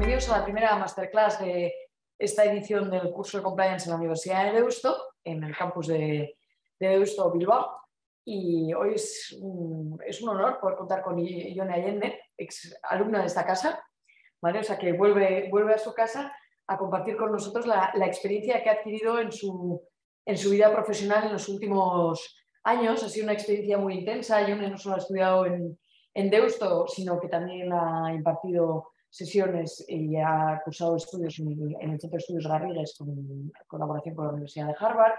bienvenidos a la primera masterclass de esta edición del curso de Compliance en la Universidad de Deusto, en el campus de Deusto Bilbao. Y hoy es un honor poder contar con Ione Allende, ex alumna de esta casa, ¿vale? O sea, que vuelve a su casa a compartir con nosotros la experiencia que ha adquirido en su vida profesional en los últimos años. Ha sido una experiencia muy intensa. Ione no solo ha estudiado en Deusto, sino que también ha impartido sesiones y ha cursado estudios en el Centro de Estudios Garrigues en colaboración con la Universidad de Harvard.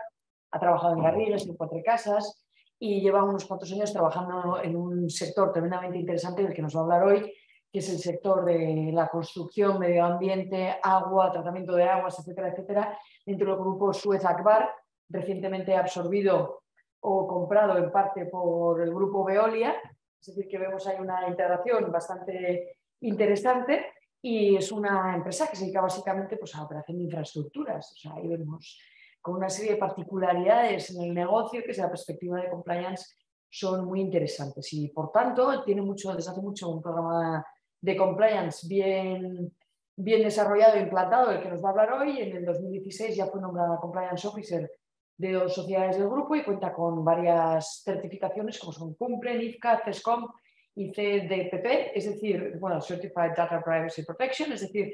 Ha trabajado en Garrigues, en Cuatro Casas, y lleva unos cuantos años trabajando en un sector tremendamente interesante del que nos va a hablar hoy, que es el sector de la construcción, medio ambiente, agua, tratamiento de aguas, etcétera, etcétera, dentro del grupo Suez Akbar, recientemente absorbido o comprado en parte por el grupo Veolia. Es decir, que vemos ahí una integración bastante interesante, y es una empresa que se dedica básicamente pues, a la operación de infraestructuras. O sea, ahí vemos con una serie de particularidades en el negocio que desde la perspectiva de compliance son muy interesantes, y por tanto tiene desde hace mucho un programa de compliance bien desarrollado e implantado, del que nos va a hablar hoy. En el 2016 ya fue nombrada Compliance Officer de 2 sociedades del grupo y cuenta con varias certificaciones como son Cumple, NIFCA, CESCOM y CDPP, es decir, bueno, Certified Data Privacy Protection, es decir,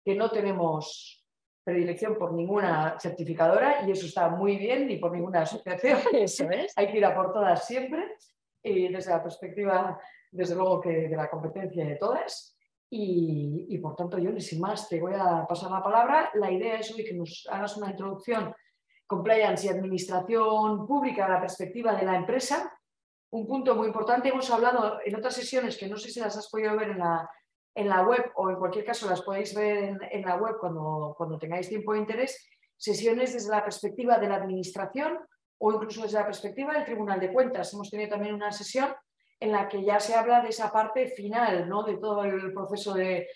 que no tenemos predilección por ninguna certificadora, y eso está muy bien, ni por ninguna asociación. Eso es. Hay que ir a por todas siempre, desde la perspectiva, desde luego, que de la competencia de todas. Y por tanto, yo, sin más, te voy a pasar la palabra. La idea es hoy que nos hagas una introducción, compliance y administración pública, a la perspectiva de la empresa. Un punto muy importante: hemos hablado en otras sesiones, que no sé si las has podido ver en la web, o en cualquier caso las podéis ver en la web cuando tengáis tiempo e interés, sesiones desde la perspectiva de la administración o incluso desde la perspectiva del Tribunal de Cuentas. Hemos tenido también una sesión en la que ya se habla de esa parte final, ¿no?, de todo el proceso de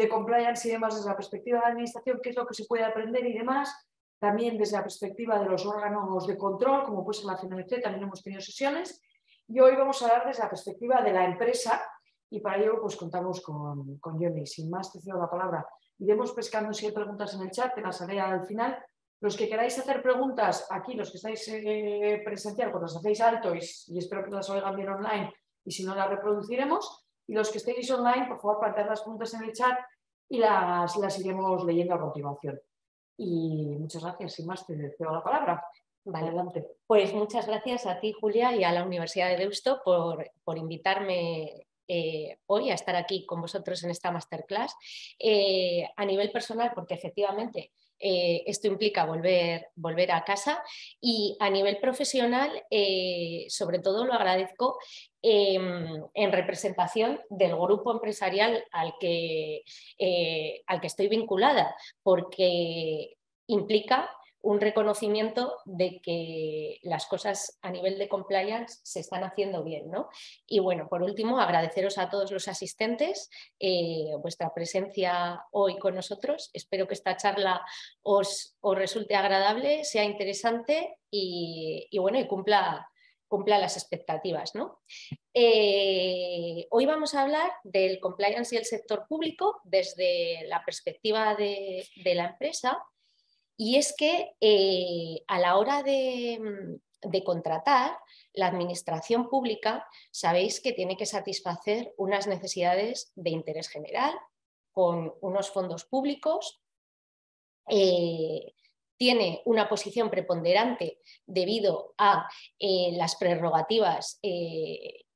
compliance y demás, desde la perspectiva de la administración, qué es lo que se puede aprender y demás. También desde la perspectiva de los órganos de control, como puede ser la CNMC, también hemos tenido sesiones. Y hoy vamos a hablar desde la perspectiva de la empresa, y para ello pues contamos con Ione. Sin más, te cedo la palabra. Iremos pescando si hay preguntas en el chat, te las haré al final. Los que queráis hacer preguntas aquí, los que estáis presencial, pues las hacéis alto y espero que las oigan bien online, y si no, las reproduciremos. Y los que estéis online, por favor, plantead las preguntas en el chat y las iremos leyendo a continuación. Y muchas gracias. Sin más, te cedo la palabra. Vale. Adelante. Pues muchas gracias a ti, Julia, y a la Universidad de Deusto por invitarme hoy a estar aquí con vosotros en esta masterclass. A nivel personal, porque efectivamente esto implica volver a casa, y a nivel profesional, sobre todo lo agradezco en representación del grupo empresarial al que estoy vinculada, porque implica un reconocimiento de que las cosas a nivel de compliance se están haciendo bien, ¿no? Y bueno, por último, agradeceros a todos los asistentes vuestra presencia hoy con nosotros. Espero que esta charla os resulte agradable, sea interesante y bueno, y cumpla las expectativas, ¿no? Hoy vamos a hablar del compliance y el sector público desde la perspectiva de la empresa. Y es que a la hora de contratar, la administración pública, sabéis que tiene que satisfacer unas necesidades de interés general con unos fondos públicos. Tiene una posición preponderante debido a las prerrogativas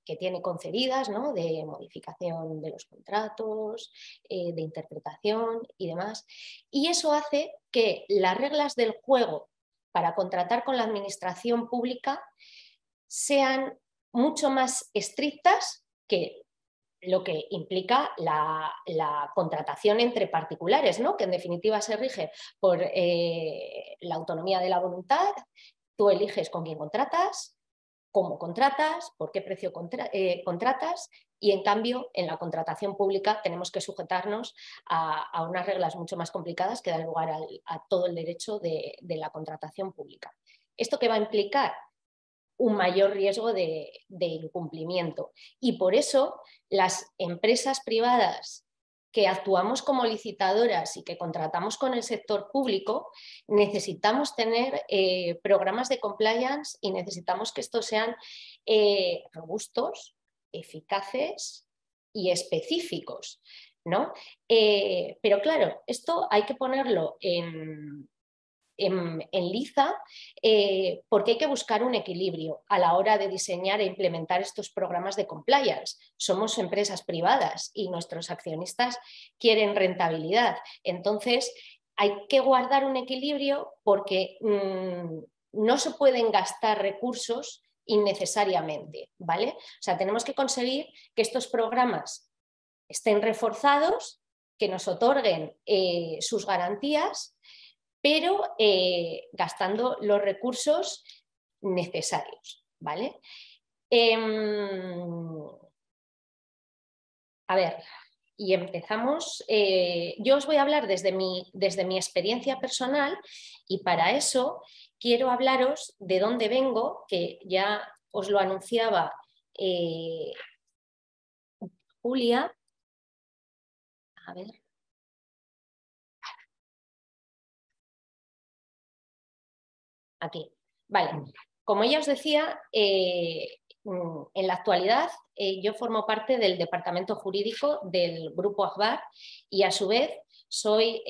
que tiene concedidas, ¿no?, de modificación de los contratos, de interpretación y demás. Y eso hace que las reglas del juego para contratar con la administración pública sean mucho más estrictas que lo que implica la contratación entre particulares, ¿no?, que en definitiva se rige por la autonomía de la voluntad. Tú eliges con quién contratas, cómo contratas, por qué precio contratas, y en cambio en la contratación pública tenemos que sujetarnos a unas reglas mucho más complicadas que dan lugar a todo el derecho de la contratación pública. ¿Esto qué va a implicar? Un mayor riesgo de incumplimiento, y por eso las empresas privadas que actuamos como licitadoras y que contratamos con el sector público, necesitamos tener programas de compliance y necesitamos que estos sean robustos, eficaces y específicos, ¿no? Pero claro, esto hay que ponerlo en liza, porque hay que buscar un equilibrio a la hora de diseñar e implementar estos programas de compliance. Somos empresas privadas y nuestros accionistas quieren rentabilidad. Entonces, hay que guardar un equilibrio porque no se pueden gastar recursos innecesariamente, ¿vale? O sea, tenemos que conseguir que estos programas estén reforzados, que nos otorguen sus garantías, pero gastando los recursos necesarios, ¿vale? A ver, y empezamos. Yo os voy a hablar desde mi experiencia personal y para eso quiero hablaros de dónde vengo, que ya os lo anunciaba Julia. A ver. Aquí. Vale. Como ya os decía, en la actualidad yo formo parte del departamento jurídico del Grupo Agbar y a su vez soy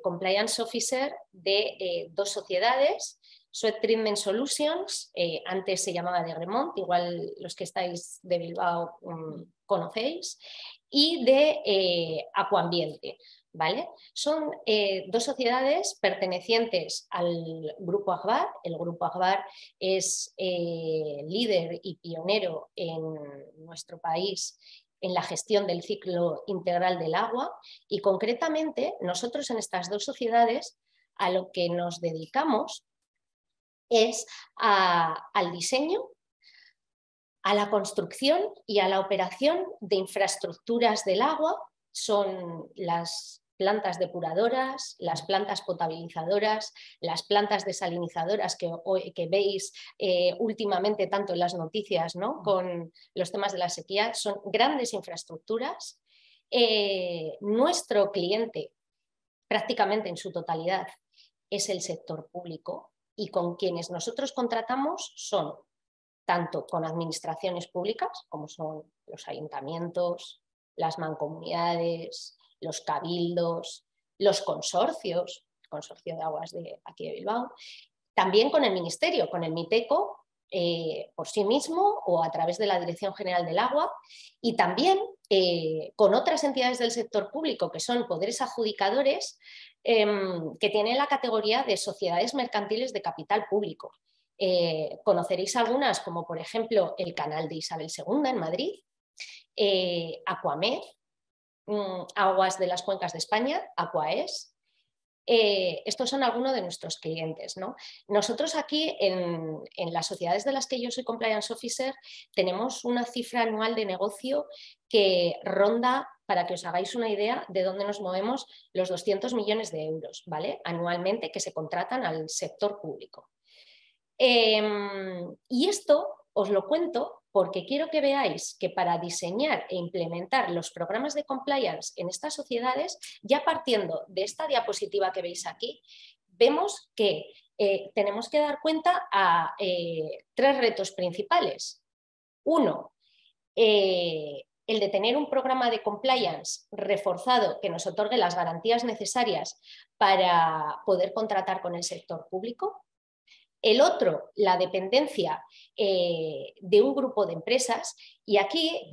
Compliance Officer de dos sociedades, Sweat Treatment Solutions, antes se llamaba de Gremont, igual los que estáis de Bilbao conocéis, y de Aquambiente. ¿Vale? Son dos sociedades pertenecientes al Grupo Agbar. El Grupo Agbar es líder y pionero en nuestro país en la gestión del ciclo integral del agua y concretamente nosotros en estas dos sociedades a lo que nos dedicamos es al diseño, a la construcción y a la operación de infraestructuras del agua. Son las plantas depuradoras, las plantas potabilizadoras, las plantas desalinizadoras que veis últimamente tanto en las noticias, ¿no? Con los temas de la sequía. Son grandes infraestructuras. Nuestro cliente, prácticamente en su totalidad, es el sector público y con quienes nosotros contratamos son tanto con administraciones públicas, como son los ayuntamientos, las mancomunidades, los cabildos, los consorcios, el Consorcio de Aguas de aquí de Bilbao, también con el Ministerio, con el MITECO, por sí mismo o a través de la Dirección General del Agua y también con otras entidades del sector público que son poderes adjudicadores que tienen la categoría de sociedades mercantiles de capital público. Conoceréis algunas, como por ejemplo el Canal de Isabel II en Madrid, Aquamed, Aguas de las Cuencas de España, Aquaes. Estos son algunos de nuestros clientes, ¿no? Nosotros aquí en las sociedades de las que yo soy Compliance Officer tenemos una cifra anual de negocio que ronda, para que os hagáis una idea de dónde nos movemos, los 200 millones de euros, ¿vale? Anualmente que se contratan al sector público. Y esto os lo cuento porque quiero que veáis que para diseñar e implementar los programas de compliance en estas sociedades, ya partiendo de esta diapositiva que veis aquí, vemos que tenemos que dar cuenta a tres retos principales. Uno, el de tener un programa de compliance reforzado que nos otorgue las garantías necesarias para poder contratar con el sector público. El otro, la dependencia de un grupo de empresas. Y aquí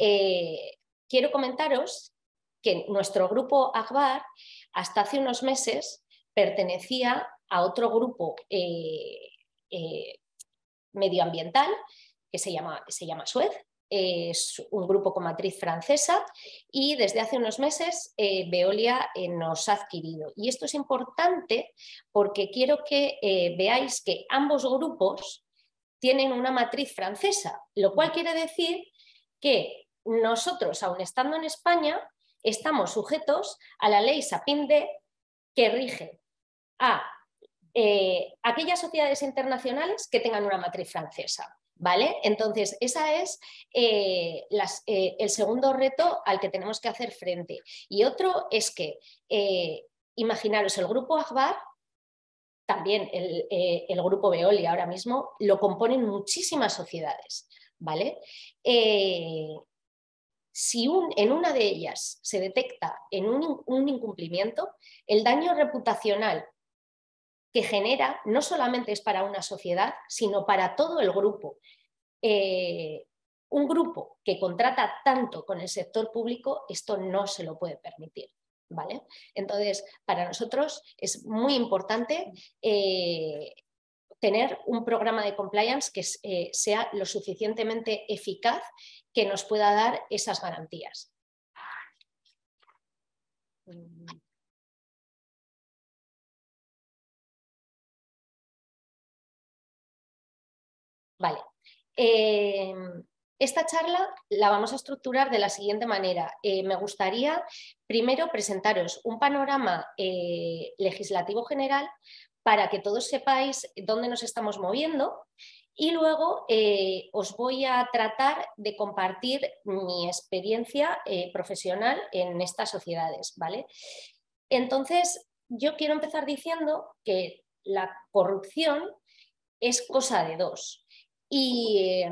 quiero comentaros que nuestro grupo Agbar hasta hace unos meses pertenecía a otro grupo medioambiental que se llama Suez. Es un grupo con matriz francesa y desde hace unos meses Veolia nos ha adquirido. Y esto es importante porque quiero que veáis que ambos grupos tienen una matriz francesa, lo cual quiere decir que nosotros, aun estando en España, estamos sujetos a la ley SAPINDE que rige a aquellas sociedades internacionales que tengan una matriz francesa. ¿Vale? Entonces, ese es el segundo reto al que tenemos que hacer frente. Y otro es que, imaginaros, el grupo Agbar, también el grupo Veolia ahora mismo, lo componen muchísimas sociedades, ¿vale? Si en una de ellas se detecta en un incumplimiento, el daño reputacional que genera no solamente es para una sociedad, sino para todo el grupo. Un grupo que contrata tanto con el sector público, esto no se lo puede permitir, ¿vale? Entonces, para nosotros es muy importante tener un programa de compliance que sea lo suficientemente eficaz que nos pueda dar esas garantías. Vale. Esta charla la vamos a estructurar de la siguiente manera. Me gustaría primero presentaros un panorama legislativo general para que todos sepáis dónde nos estamos moviendo y luego os voy a tratar de compartir mi experiencia profesional en estas sociedades, ¿vale? Entonces, yo quiero empezar diciendo que la corrupción es cosa de dos. Y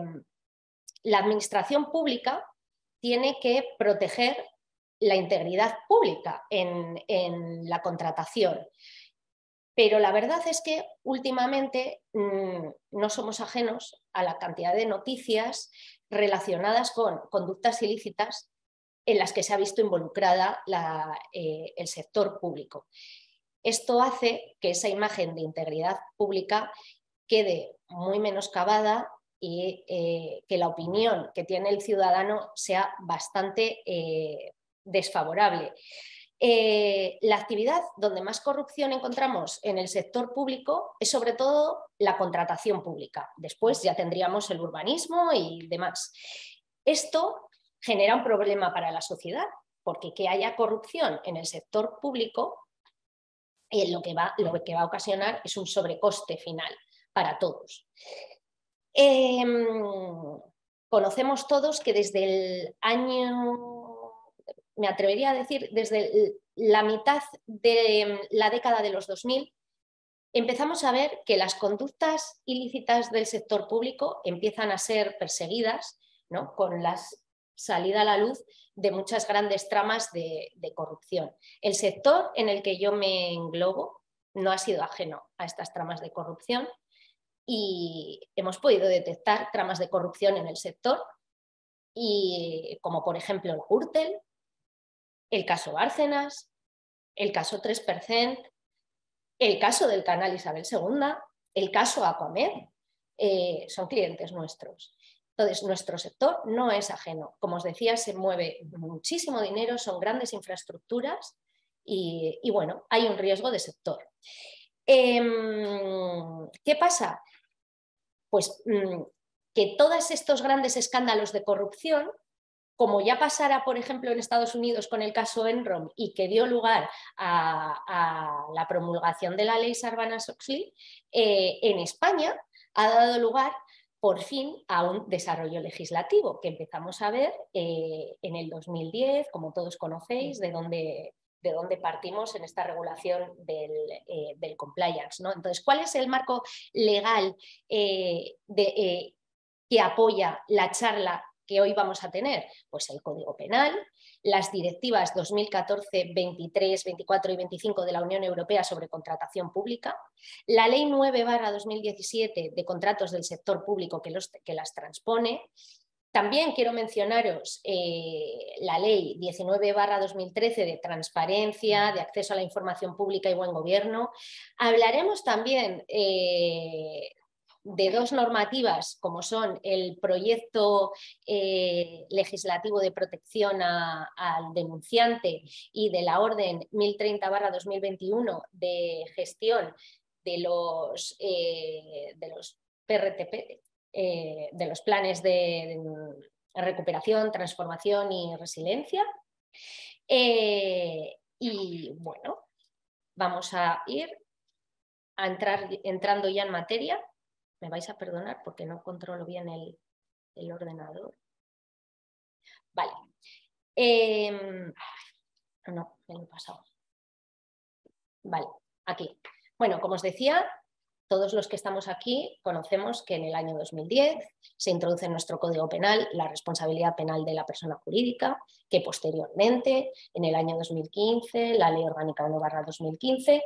la administración pública tiene que proteger la integridad pública en la contratación. Pero la verdad es que últimamente no somos ajenos a la cantidad de noticias relacionadas con conductas ilícitas en las que se ha visto involucrada el sector público. Esto hace que esa imagen de integridad pública quede muy menoscabada y que la opinión que tiene el ciudadano sea bastante desfavorable. La actividad donde más corrupción encontramos en el sector público es sobre todo la contratación pública. Después ya tendríamos el urbanismo y demás. Esto genera un problema para la sociedad, porque que haya corrupción en el sector público lo que va a ocasionar es un sobrecoste final para todos. Conocemos todos que desde el año, me atrevería a decir, desde la mitad de la década de los 2000, empezamos a ver que las conductas ilícitas del sector público empiezan a ser perseguidas, ¿no?, con la salida a la luz de muchas grandes tramas de corrupción. El sector en el que yo me englobo no ha sido ajeno a estas tramas de corrupción y hemos podido detectar tramas de corrupción en el sector, y, como por ejemplo el Gürtel, el caso Bárcenas, el caso 3%, el caso del canal Isabel II, el caso Aquamed, son clientes nuestros. Entonces, nuestro sector no es ajeno. Como os decía, se mueve muchísimo dinero, son grandes infraestructuras y bueno, hay un riesgo de sector. ¿Qué pasa? Pues que todos estos grandes escándalos de corrupción, como ya pasara, por ejemplo, en Estados Unidos con el caso Enron y que dio lugar a la promulgación de la ley Sarbanes-Oxley, en España ha dado lugar por fin a un desarrollo legislativo que empezamos a ver en el 2010, como todos conocéis, de dónde partimos en esta regulación del compliance, ¿no? Entonces, ¿cuál es el marco legal que apoya la charla que hoy vamos a tener? Pues el Código Penal, las directivas 2014, 23, 24 y 25 de la Unión Europea sobre contratación pública, la Ley 9/2017 de contratos del sector público que las transpone. También quiero mencionaros la Ley 19/2013 de transparencia, de acceso a la información pública y buen gobierno. Hablaremos también de dos normativas, como son el proyecto legislativo de protección al denunciante y de la orden 1030/2021 de gestión de los PRTP, de los planes de recuperación, transformación y resiliencia. Y bueno, vamos a ir entrando ya en materia. me vais a perdonar porque no controlo bien el ordenador. Vale. No, me lo he pasado. Vale, aquí. Bueno, como os decía, todos los que estamos aquí conocemos que en el año 2010 se introduce en nuestro Código Penal la responsabilidad penal de la persona jurídica, que posteriormente, en el año 2015, la Ley Orgánica 1/2015,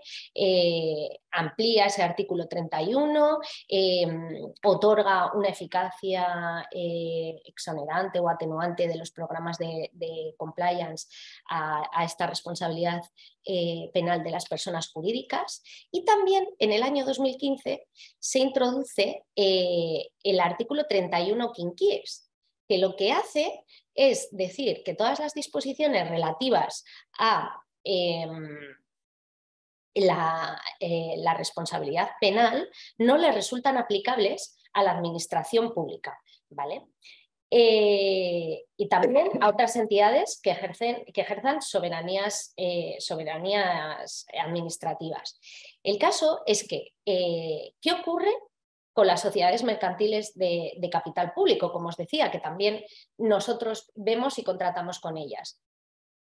amplía ese artículo 31, otorga una eficacia exonerante o atenuante de los programas de compliance a esta responsabilidad penal de las personas jurídicas, y también en el año 2015 se introduce el artículo 31 quinquies, que lo que hace es decir que todas las disposiciones relativas a la responsabilidad penal no le resultan aplicables a la administración pública, ¿vale? Y también a otras entidades que ejerzan soberanías administrativas. El caso es que, ¿qué ocurre con las sociedades mercantiles de capital público? Como os decía, que también nosotros vemos y contratamos con ellas.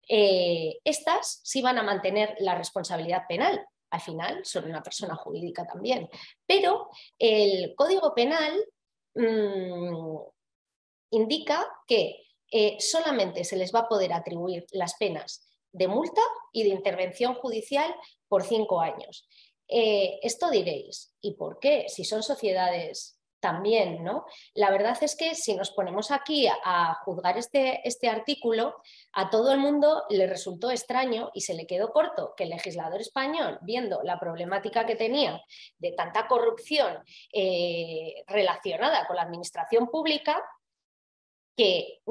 Estas sí van a mantener la responsabilidad penal. Al final son una persona jurídica también. Pero el Código Penal indica que solamente se les va a poder atribuir las penas de multa y de intervención judicial por 5 años. Esto diréis, ¿y por qué? Si son sociedades también, ¿no? La verdad es que si nos ponemos aquí a juzgar este artículo, a todo el mundo le resultó extraño y se le quedó corto que el legislador español, viendo la problemática que tenía de tanta corrupción relacionada con la administración pública, que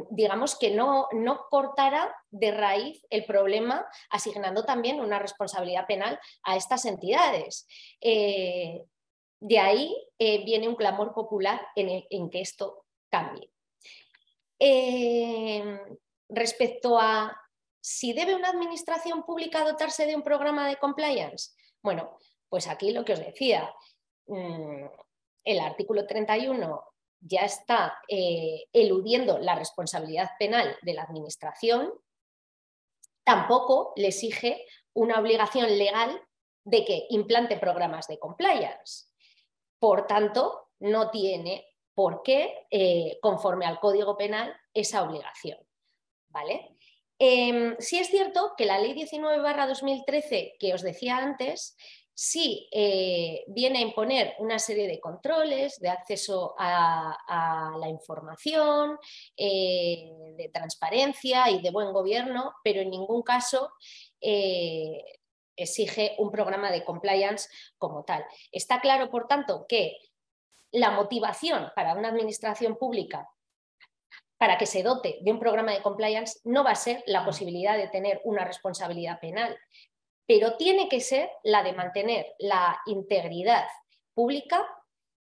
digamos que no cortara de raíz el problema, asignando también una responsabilidad penal a estas entidades. De ahí viene un clamor popular en que esto cambie. Respecto a si debe una administración pública dotarse de un programa de compliance, bueno, pues aquí lo que os decía, el artículo 31 ya está eludiendo la responsabilidad penal de la administración, tampoco le exige una obligación legal de que implante programas de compliance. Por tanto, no tiene por qué, conforme al Código Penal, esa obligación, ¿vale? Sí es cierto que la Ley 19/2013, que os decía antes, sí viene a imponer una serie de controles de acceso a la información, de transparencia y de buen gobierno, pero en ningún caso exige un programa de compliance como tal. Está claro, por tanto, que la motivación para una administración pública para que se dote de un programa de compliance no va a ser la posibilidad de tener una responsabilidad penal, pero tiene que ser la de mantener la integridad pública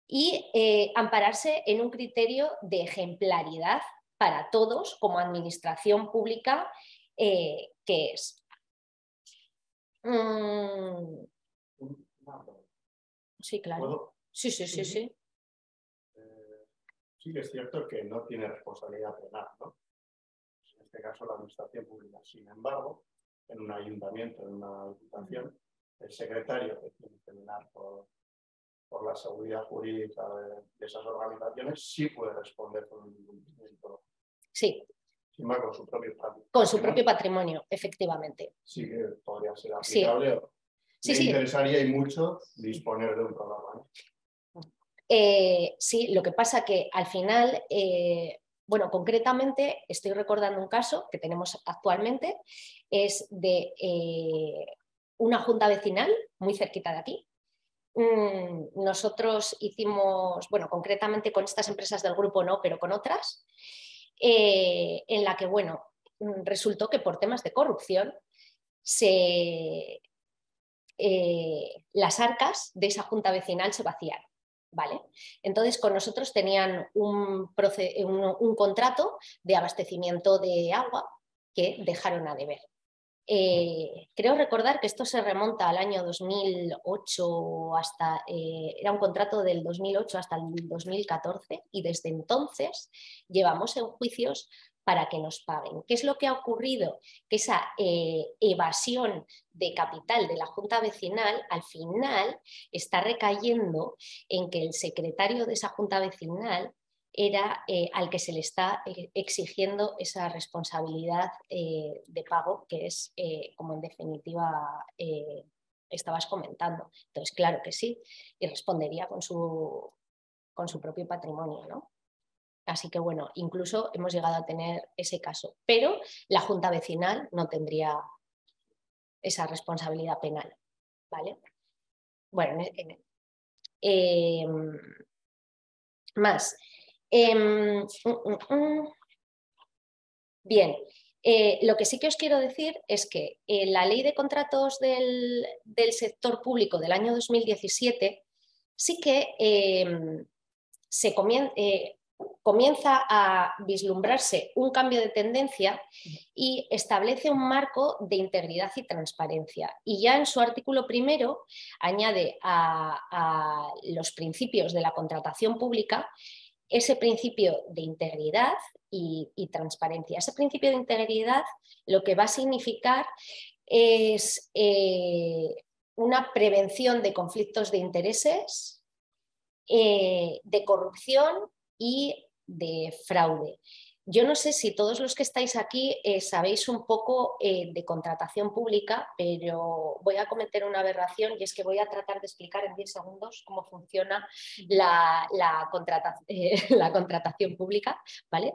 y ampararse en un criterio de ejemplaridad para todos como administración pública que es. Sí, claro. ¿Puedo? Sí. Sí que es cierto que no tiene responsabilidad penal, ¿no? En este caso la administración pública. Sin embargo, en un ayuntamiento, en una diputación, el secretario que tiene que velar por la seguridad jurídica de esas organizaciones sí puede responder por un incumplimiento. Sí. Sin embargo, con su propio patrimonio. Con su propio patrimonio, efectivamente. Sí que podría ser aplicable. Sí. Me interesaría y mucho disponer de un programa, ¿no? Sí, lo que pasa que al final, bueno, concretamente estoy recordando un caso que tenemos actualmente, es de una junta vecinal muy cerquita de aquí. Nosotros hicimos, bueno, concretamente con estas empresas del grupo no, pero con otras, en la que, bueno, resultó que por temas de corrupción las arcas de esa junta vecinal se vaciaron. ¿Vale? Entonces con nosotros tenían un contrato de abastecimiento de agua que dejaron a deber. creo recordar que esto se remonta al año 2008, era un contrato del 2008 hasta el 2014 y desde entonces llevamos en juicios para que nos paguen. ¿Qué es lo que ha ocurrido? Que esa evasión de capital de la Junta Vecinal al final está recayendo en que el secretario de esa Junta Vecinal era al que se le está exigiendo esa responsabilidad de pago, que es como en definitiva estabas comentando. Entonces, claro que sí, y respondería con su propio patrimonio, ¿no? Así que bueno, incluso hemos llegado a tener ese caso, pero la Junta Vecinal no tendría esa responsabilidad penal, ¿vale? Bueno, más. Bien, lo que sí que os quiero decir es que la ley de contratos del sector público del año 2017 sí que comienza a vislumbrarse un cambio de tendencia y establece un marco de integridad y transparencia. Y ya en su artículo primero añade a los principios de la contratación pública ese principio de integridad y transparencia. Ese principio de integridad lo que va a significar es una prevención de conflictos de intereses, de corrupción y de fraude. Yo no sé si todos los que estáis aquí sabéis un poco de contratación pública, pero voy a cometer una aberración y es que voy a tratar de explicar en 10 segundos cómo funciona la contratación pública, ¿vale?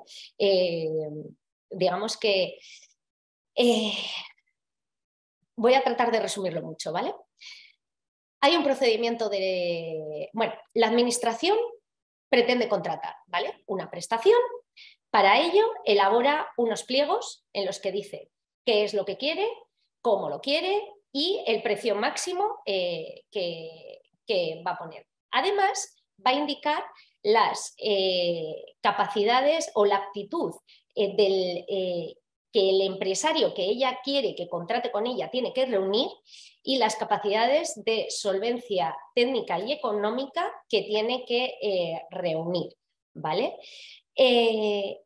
Digamos que voy a tratar de resumirlo mucho, ¿vale? Hay un procedimiento de... Bueno, la administración pretende contratar, ¿vale? Una prestación. Para ello, elabora unos pliegos en los que dice qué es lo que quiere, cómo lo quiere y el precio máximo que va a poner. Además, va a indicar las capacidades o la aptitud que el empresario que ella quiere que contrate con ella tiene que reunir y las capacidades de solvencia técnica y económica que tiene que reunir, ¿vale?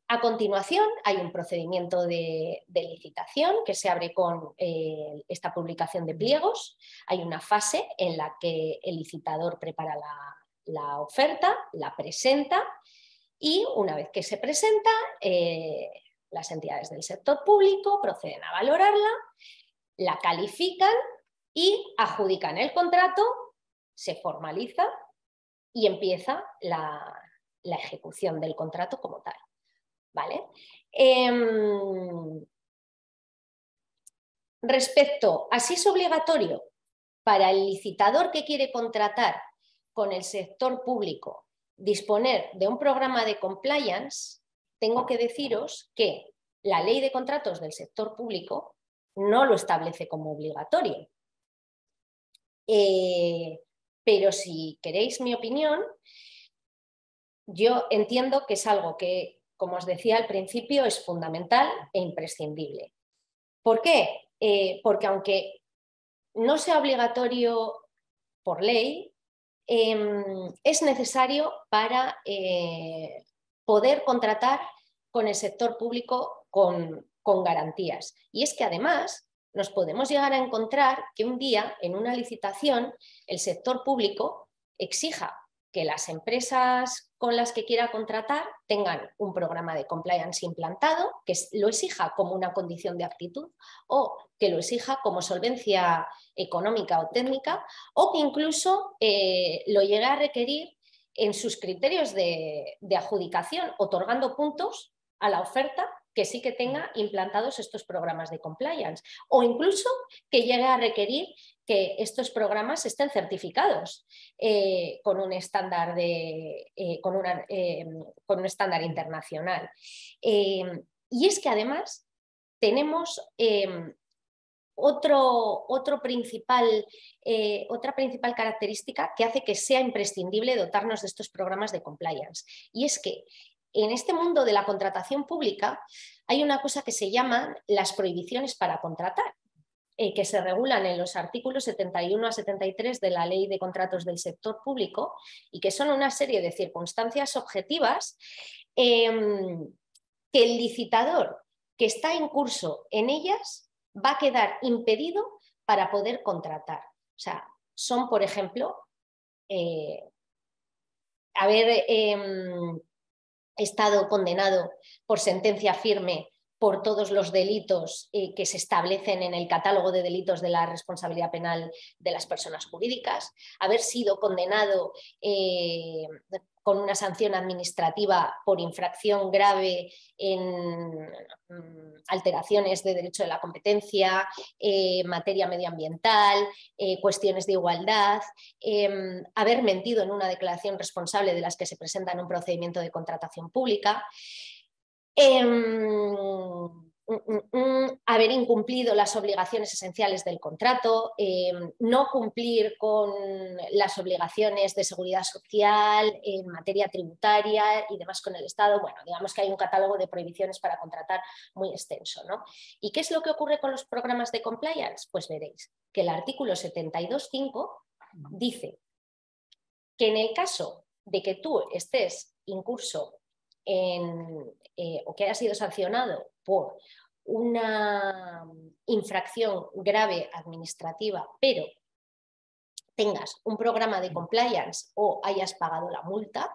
A continuación hay un procedimiento de licitación que se abre con esta publicación de pliegos. Hay una fase en la que el licitador prepara la oferta, la presenta y una vez que se presenta, las entidades del sector público proceden a valorarla, la califican y adjudican el contrato, se formaliza y empieza la ejecución del contrato como tal, ¿vale? Respecto a si es obligatorio para el licitador que quiere contratar con el sector público disponer de un programa de compliance, tengo que deciros que la ley de contratos del sector público no lo establece como obligatorio. Pero si queréis mi opinión, yo entiendo que es algo que, como os decía al principio, es fundamental e imprescindible. ¿Por qué? Porque aunque no sea obligatorio por ley, es necesario para poder contratar con el sector público con garantías. Y es que además nos podemos llegar a encontrar que un día en una licitación el sector público exija que las empresas con las que quiera contratar tengan un programa de compliance implantado, que lo exija como una condición de aptitud o que lo exija como solvencia económica o técnica o que incluso lo llegue a requerir en sus criterios de adjudicación, otorgando puntos a la oferta que sí que tenga implantados estos programas de compliance o incluso que llegue a requerir que estos programas estén certificados con un estándar con un estándar internacional. Y es que además tenemos otra principal característica que hace que sea imprescindible dotarnos de estos programas de compliance. Y es que en este mundo de la contratación pública hay una cosa que se llaman las prohibiciones para contratar. que se regulan en los artículos 71 a 73 de la Ley de Contratos del Sector Público y que son una serie de circunstancias objetivas que el licitador que está en curso en ellas va a quedar impedido para poder contratar. O sea, son, por ejemplo, haber estado condenado por sentencia firme por todos los delitos que se establecen en el catálogo de delitos de la responsabilidad penal de las personas jurídicas, haber sido condenado con una sanción administrativa por infracción grave en alteraciones de derecho de la competencia, materia medioambiental, cuestiones de igualdad, haber mentido en una declaración responsable de las que se presenta en un procedimiento de contratación pública, haber incumplido las obligaciones esenciales del contrato, no cumplir con las obligaciones de seguridad social en materia tributaria y demás con el Estado. Bueno, digamos que hay un catálogo de prohibiciones para contratar muy extenso, ¿no? ¿Y qué es lo que ocurre con los programas de compliance? Pues veréis que el artículo 72.5 dice que en el caso de que tú estés incurso o que haya sido sancionado por una infracción grave administrativa, pero tengas un programa de compliance o hayas pagado la multa,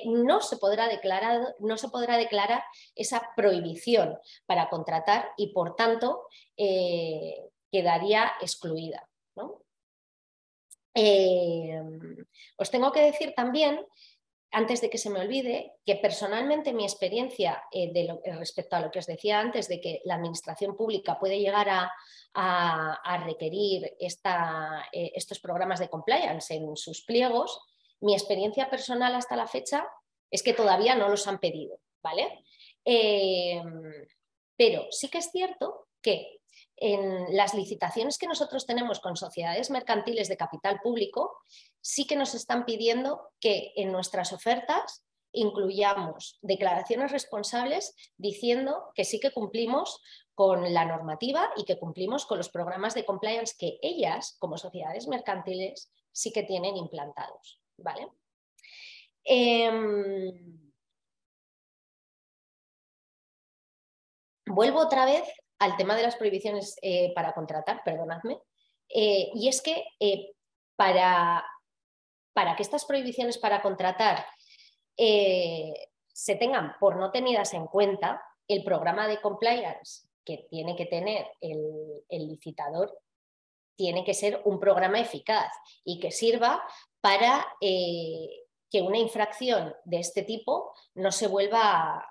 no se podrá declarar esa prohibición para contratar y, por tanto, quedaría excluida, ¿no? Os tengo que decir también, antes de que se me olvide, que personalmente mi experiencia respecto a lo que os decía antes, de que la administración pública puede llegar a requerir estos programas de compliance en sus pliegos, mi experiencia personal hasta la fecha es que todavía no los han pedido, ¿vale? Pero sí que es cierto que en las licitaciones que nosotros tenemos con sociedades mercantiles de capital público, sí que nos están pidiendo que en nuestras ofertas incluyamos declaraciones responsables diciendo que sí que cumplimos con la normativa y que cumplimos con los programas de compliance que ellas, como sociedades mercantiles, sí que tienen implantados, ¿vale? Vuelvo otra vez al tema de las prohibiciones para contratar, perdonadme, y es que para que estas prohibiciones para contratar se tengan por no tenidas en cuenta, el programa de compliance que tiene que tener el licitador tiene que ser un programa eficaz y que sirva para que una infracción de este tipo no se vuelva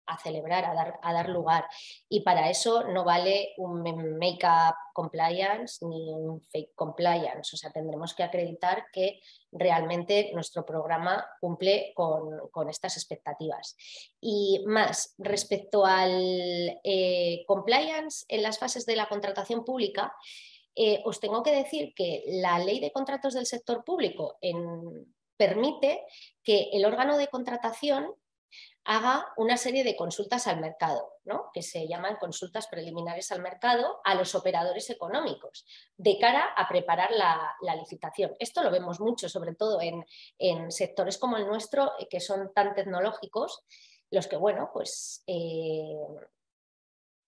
a celebrar, a dar lugar. Y para eso no vale un make-up compliance ni un fake compliance. O sea, tendremos que acreditar que realmente nuestro programa cumple con estas expectativas. Y más, respecto al compliance en las fases de la contratación pública, os tengo que decir que la Ley de Contratos del Sector Público permite que el órgano de contratación haga una serie de consultas al mercado, ¿no? Que se llaman consultas preliminares al mercado a los operadores económicos, de cara a preparar la licitación. Esto lo vemos mucho, sobre todo en sectores como el nuestro, que son tan tecnológicos, los que, bueno, pues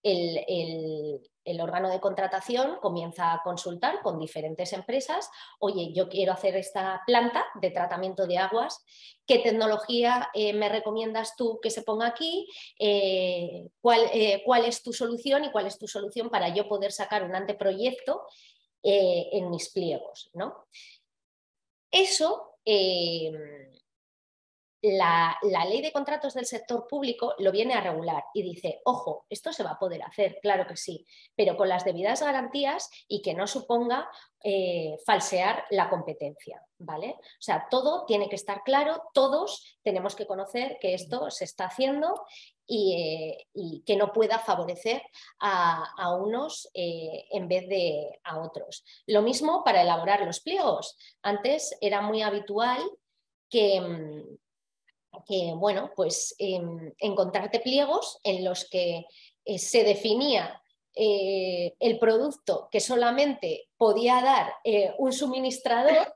el órgano de contratación comienza a consultar con diferentes empresas: oye, yo quiero hacer esta planta de tratamiento de aguas, ¿qué tecnología me recomiendas tú que se ponga aquí? ¿Cuál es tu solución y cuál es tu solución para yo poder sacar un anteproyecto en mis pliegos, ¿no? Eso... La Ley de Contratos del Sector Público lo viene a regular y dice: ojo, esto se va a poder hacer, claro que sí, pero con las debidas garantías y que no suponga falsear la competencia, ¿vale? O sea, todo tiene que estar claro, todos tenemos que conocer que esto se está haciendo y que no pueda favorecer a unos en vez de a otros. Lo mismo para elaborar los pliegos. Antes era muy habitual que que bueno, pues encontrarte pliegos en los que se definía el producto que solamente podía dar un suministrador.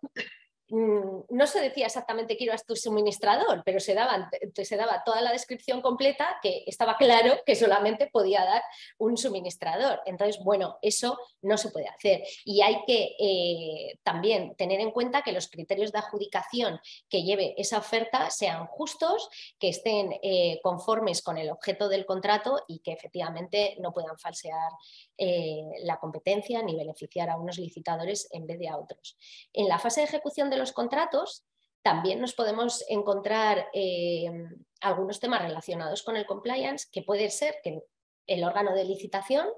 No se decía exactamente quiero a tu suministrador, pero se daba toda la descripción completa, que estaba claro que solamente podía dar un suministrador. Entonces, bueno, eso no se puede hacer. Y hay que también tener en cuenta que los criterios de adjudicación que lleve esa oferta sean justos, que estén conformes con el objeto del contrato y que efectivamente no puedan falsear la competencia ni beneficiar a unos licitadores en vez de a otros. En la fase de ejecución de los contratos también nos podemos encontrar algunos temas relacionados con el compliance, que puede ser que el órgano de licitación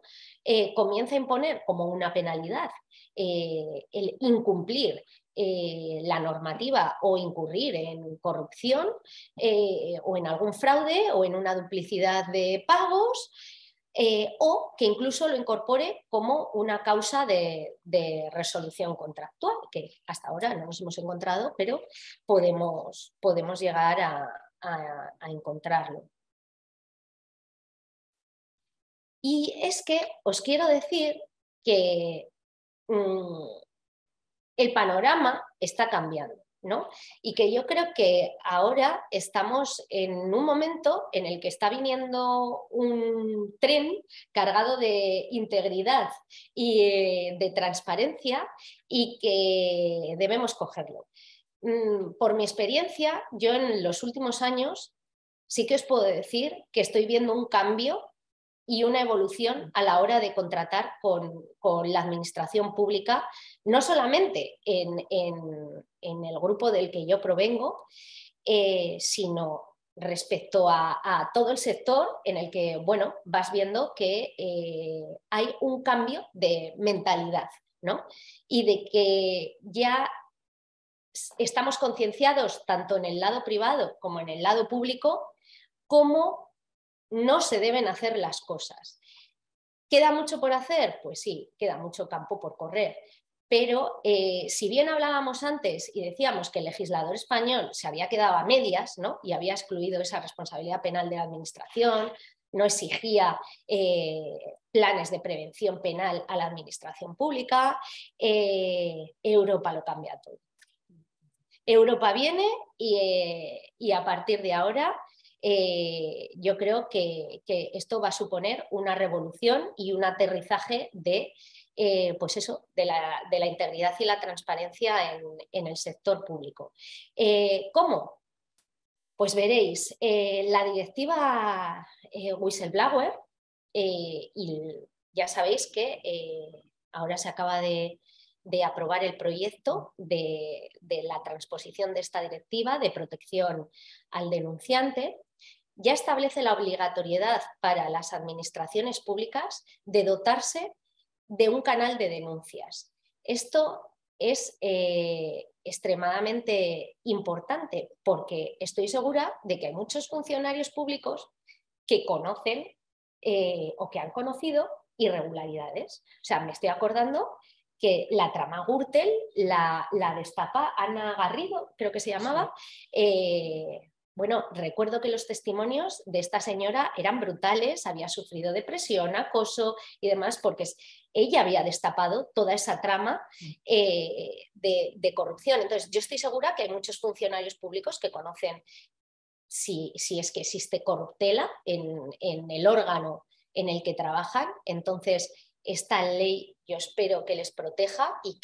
comience a imponer como una penalidad el incumplir la normativa o incurrir en corrupción o en algún fraude o en una duplicidad de pagos. O que incluso lo incorpore como una causa de resolución contractual, que hasta ahora no nos hemos encontrado, pero podemos llegar a encontrarlo. Y es que os quiero decir que el panorama está cambiando, ¿no? Y que yo creo que ahora estamos en un momento en el que está viniendo un tren cargado de integridad y de transparencia y que debemos cogerlo. Por mi experiencia, yo en los últimos años sí que os puedo decir que estoy viendo un cambio y una evolución a la hora de contratar con la administración pública, no solamente en el grupo del que yo provengo, sino respecto a todo el sector en el que, bueno, vas viendo que hay un cambio de mentalidad, ¿no? Y de que ya estamos concienciados tanto en el lado privado como en el lado público cómo no se deben hacer las cosas. ¿Queda mucho por hacer? Pues sí, queda mucho campo por correr. Pero si bien hablábamos antes y decíamos que el legislador español se había quedado a medias, ¿no? Y había excluido esa responsabilidad penal de la administración, no exigía planes de prevención penal a la administración pública, Europa lo cambia todo. Europa viene y a partir de ahora yo creo que esto va a suponer una revolución y un aterrizaje de, pues eso, de la integridad y la transparencia en el sector público. ¿Cómo? Pues veréis, la directiva Whistleblower, y ya sabéis que ahora se acaba de aprobar el proyecto de la transposición de esta directiva de protección al denunciante, ya establece la obligatoriedad para las administraciones públicas de dotarse de un canal de denuncias. Esto es extremadamente importante porque estoy segura de que hay muchos funcionarios públicos que conocen o que han conocido irregularidades. O sea, me estoy acordando que la trama Gürtel la destapa Ana Garrido, creo que se llamaba. Bueno, recuerdo que los testimonios de esta señora eran brutales, había sufrido depresión, acoso y demás, porque ella había destapado toda esa trama de corrupción. Entonces, yo estoy segura que hay muchos funcionarios públicos que conocen si es que existe corruptela en el órgano en el que trabajan. Entonces, esta ley yo espero que les proteja y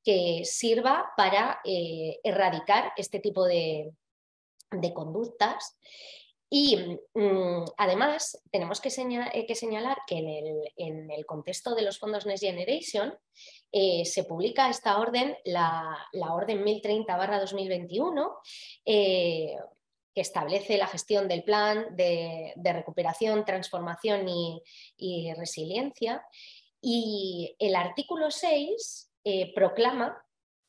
que sirva para erradicar este tipo de conductas. Y además tenemos que señalar que en el contexto de los fondos Next Generation se publica esta orden, la orden 1030/2021, que establece la gestión del plan de recuperación, transformación y resiliencia. Y el artículo 6 proclama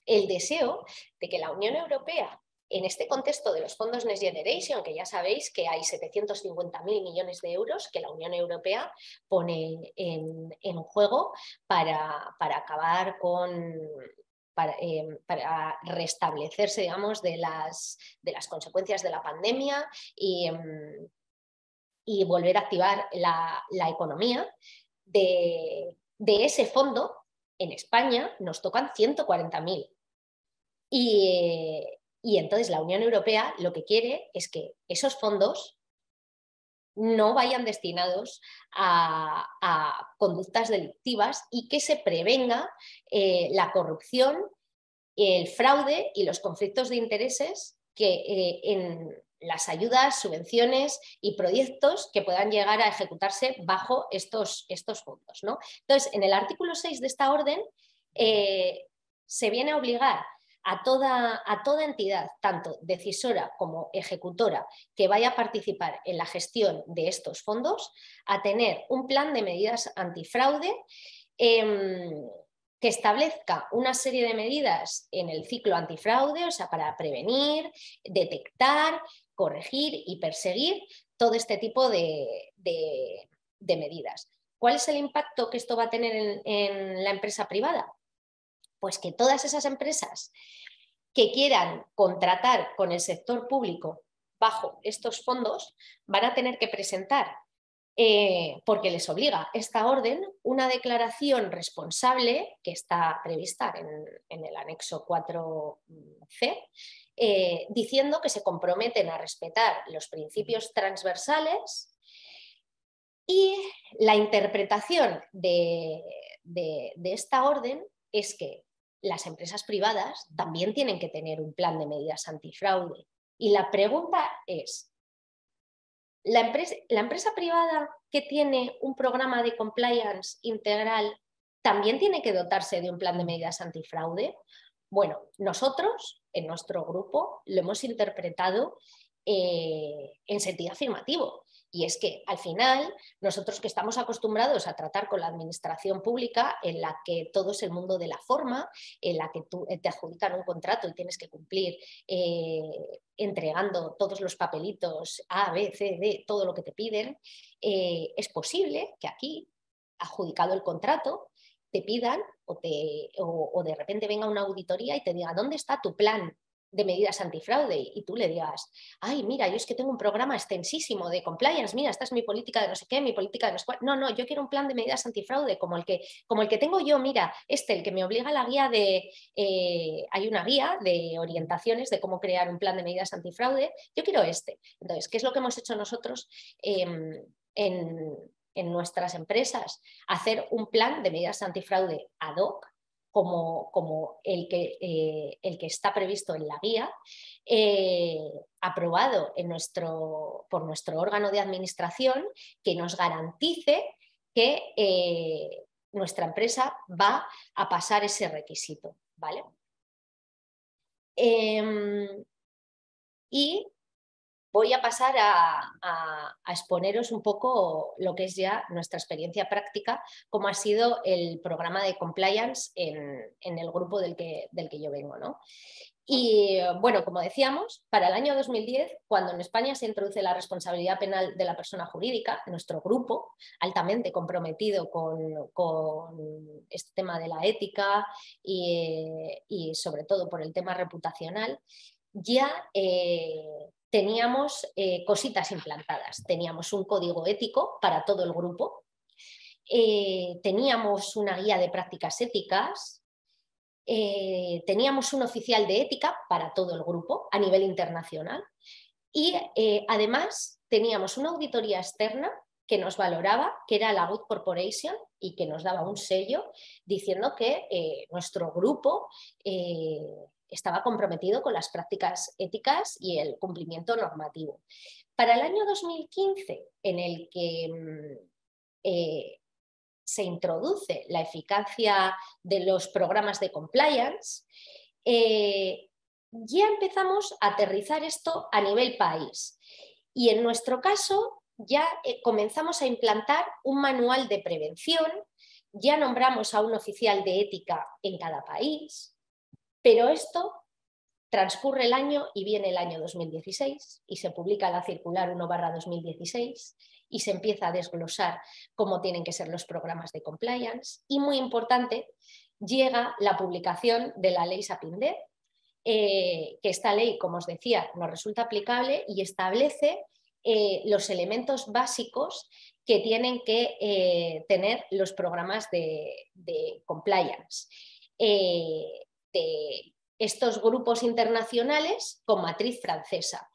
el deseo de que la Unión Europea, en este contexto de los fondos Next Generation, que ya sabéis que hay 750.000 millones de euros que la Unión Europea pone en juego para acabar con para restablecerse, digamos, de las consecuencias de la pandemia y volver a activar la economía. De ese fondo, en España nos tocan 140.000. Y entonces la Unión Europea lo que quiere es que esos fondos no vayan destinados a conductas delictivas y que se prevenga la corrupción, el fraude y los conflictos de intereses que en las ayudas, subvenciones y proyectos que puedan llegar a ejecutarse bajo estos fondos, ¿no? Entonces, en el artículo 6 de esta orden se viene a obligar a toda entidad, tanto decisora como ejecutora, que vaya a participar en la gestión de estos fondos, a tener un plan de medidas antifraude que establezca una serie de medidas en el ciclo antifraude, o sea, para prevenir, detectar, corregir y perseguir todo este tipo de medidas. ¿Cuál es el impacto que esto va a tener en la empresa privada? Pues que todas esas empresas que quieran contratar con el sector público bajo estos fondos van a tener que presentar, porque les obliga esta orden, una declaración responsable que está prevista en el anexo 4C, diciendo que se comprometen a respetar los principios transversales. Y la interpretación de esta orden es que las empresas privadas también tienen que tener un plan de medidas antifraude. Y la pregunta es, ¿la empresa privada que tiene un programa de compliance integral también tiene que dotarse de un plan de medidas antifraude? Bueno, nosotros, en nuestro grupo, lo hemos interpretado en sentido afirmativo. Y es que al final nosotros que estamos acostumbrados a tratar con la administración pública, en la que todo es el mundo de la forma, en la que tú te adjudican un contrato y tienes que cumplir entregando todos los papelitos A, B, C, D, todo lo que te piden, es posible que aquí, adjudicado el contrato, te pidan o de repente venga una auditoría y te diga ¿dónde está tu plan de medidas antifraude? Y tú le digas, ay, mira, yo es que tengo un programa extensísimo de compliance, mira, esta es mi política de no sé qué, mi política de no sé cuál. No, yo quiero un plan de medidas antifraude como el que tengo yo, mira, el que me obliga a la guía hay una guía de orientaciones de cómo crear un plan de medidas antifraude, yo quiero este. Entonces, ¿qué es lo que hemos hecho nosotros en nuestras empresas? Hacer un plan de medidas antifraude ad hoc, como el que está previsto en la guía, aprobado por nuestro órgano de administración, que nos garantice que nuestra empresa va a pasar ese requisito, ¿vale? Y voy a pasar a exponeros un poco lo que es ya nuestra experiencia práctica, como ha sido el programa de compliance en el grupo del que yo vengo, ¿no? Y bueno, como decíamos, para el año 2010, cuando en España se introduce la responsabilidad penal de la persona jurídica, nuestro grupo, altamente comprometido con este tema de la ética y sobre todo por el tema reputacional, ya teníamos cositas implantadas. Teníamos un código ético para todo el grupo, teníamos una guía de prácticas éticas, teníamos un oficial de ética para todo el grupo a nivel internacional y además teníamos una auditoría externa que nos valoraba, que era la Good Corporation, y que nos daba un sello diciendo que nuestro grupo estaba comprometido con las prácticas éticas y el cumplimiento normativo. Para el año 2015, en el que se introduce la eficacia de los programas de compliance, ya empezamos a aterrizar esto a nivel país. Y en nuestro caso ya comenzamos a implantar un manual de prevención, ya nombramos a un oficial de ética en cada país, pero esto transcurre el año y viene el año 2016 y se publica la circular 1/2016 y se empieza a desglosar cómo tienen que ser los programas de compliance. Y muy importante, llega la publicación de la ley Sapin-D, que esta ley, como os decía, nos resulta aplicable y establece los elementos básicos que tienen que tener los programas de compliance de estos grupos internacionales con matriz francesa.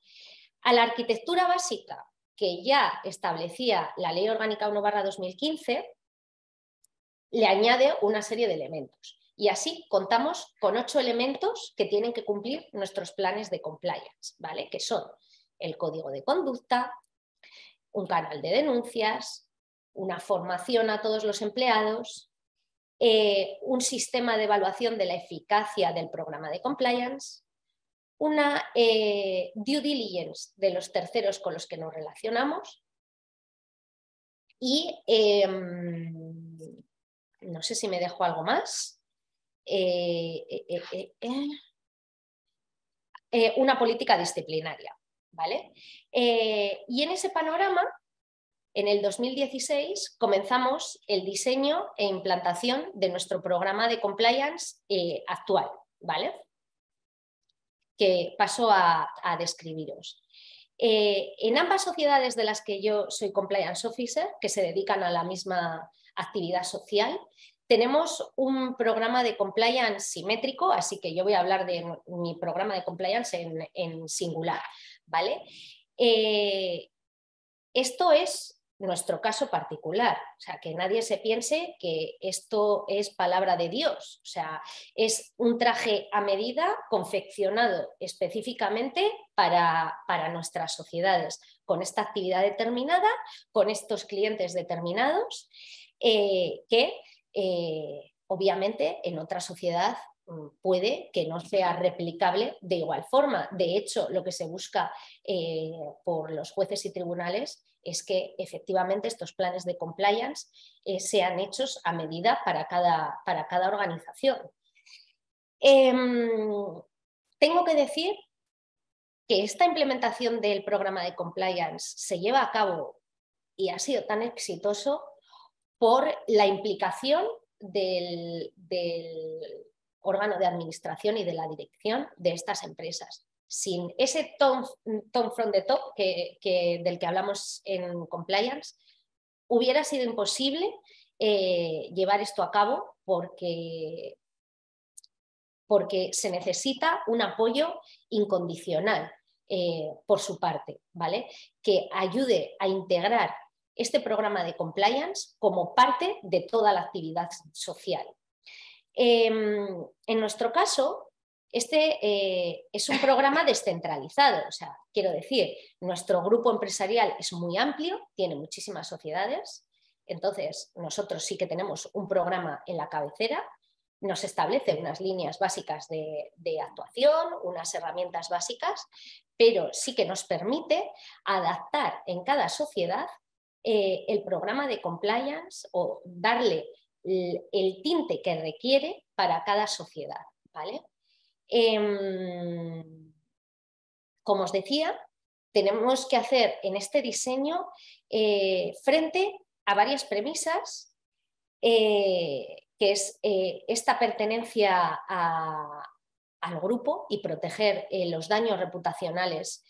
A la arquitectura básica que ya establecía la Ley Orgánica 1/2015, le añade una serie de elementos. Y así contamos con 8 elementos que tienen que cumplir nuestros planes de compliance, ¿vale? Que son el código de conducta, un canal de denuncias, una formación a todos los empleados, un sistema de evaluación de la eficacia del programa de compliance, una due diligence de los terceros con los que nos relacionamos y no sé si me dejo algo más. Una política disciplinaria, ¿vale? Y en ese panorama, en el 2016, comenzamos el diseño e implantación de nuestro programa de compliance actual, ¿vale? Que paso a describiros. En ambas sociedades de las que yo soy compliance officer, que se dedican a la misma actividad social, tenemos un programa de compliance simétrico, así que yo voy a hablar de mi programa de compliance en singular, ¿vale? Esto es nuestro caso particular, o sea, que nadie se piense que esto es palabra de Dios, o sea, es un traje a medida confeccionado específicamente para nuestras sociedades, con esta actividad determinada, con estos clientes determinados, que obviamente en otra sociedad puede que no sea replicable de igual forma. De hecho, lo que se busca por los jueces y tribunales es que efectivamente estos planes de compliance sean hechos a medida para cada organización. Tengo que decir que esta implementación del programa de compliance se lleva a cabo y ha sido tan exitoso por la implicación del órgano de administración y de la dirección de estas empresas. Sin ese top from the top del que hablamos en compliance, hubiera sido imposible llevar esto a cabo porque se necesita un apoyo incondicional por su parte, ¿vale? Que ayude a integrar este programa de compliance como parte de toda la actividad social. En nuestro caso, este es un programa descentralizado, o sea, quiero decir, nuestro grupo empresarial es muy amplio, tiene muchísimas sociedades, entonces nosotros sí que tenemos un programa en la cabecera, nos establece unas líneas básicas de actuación, unas herramientas básicas, pero sí que nos permite adaptar en cada sociedad el programa de compliance o darle el tinte que requiere para cada sociedad, ¿vale? Como os decía, tenemos que hacer en este diseño frente a varias premisas, que es esta pertenencia al grupo y proteger los daños reputacionales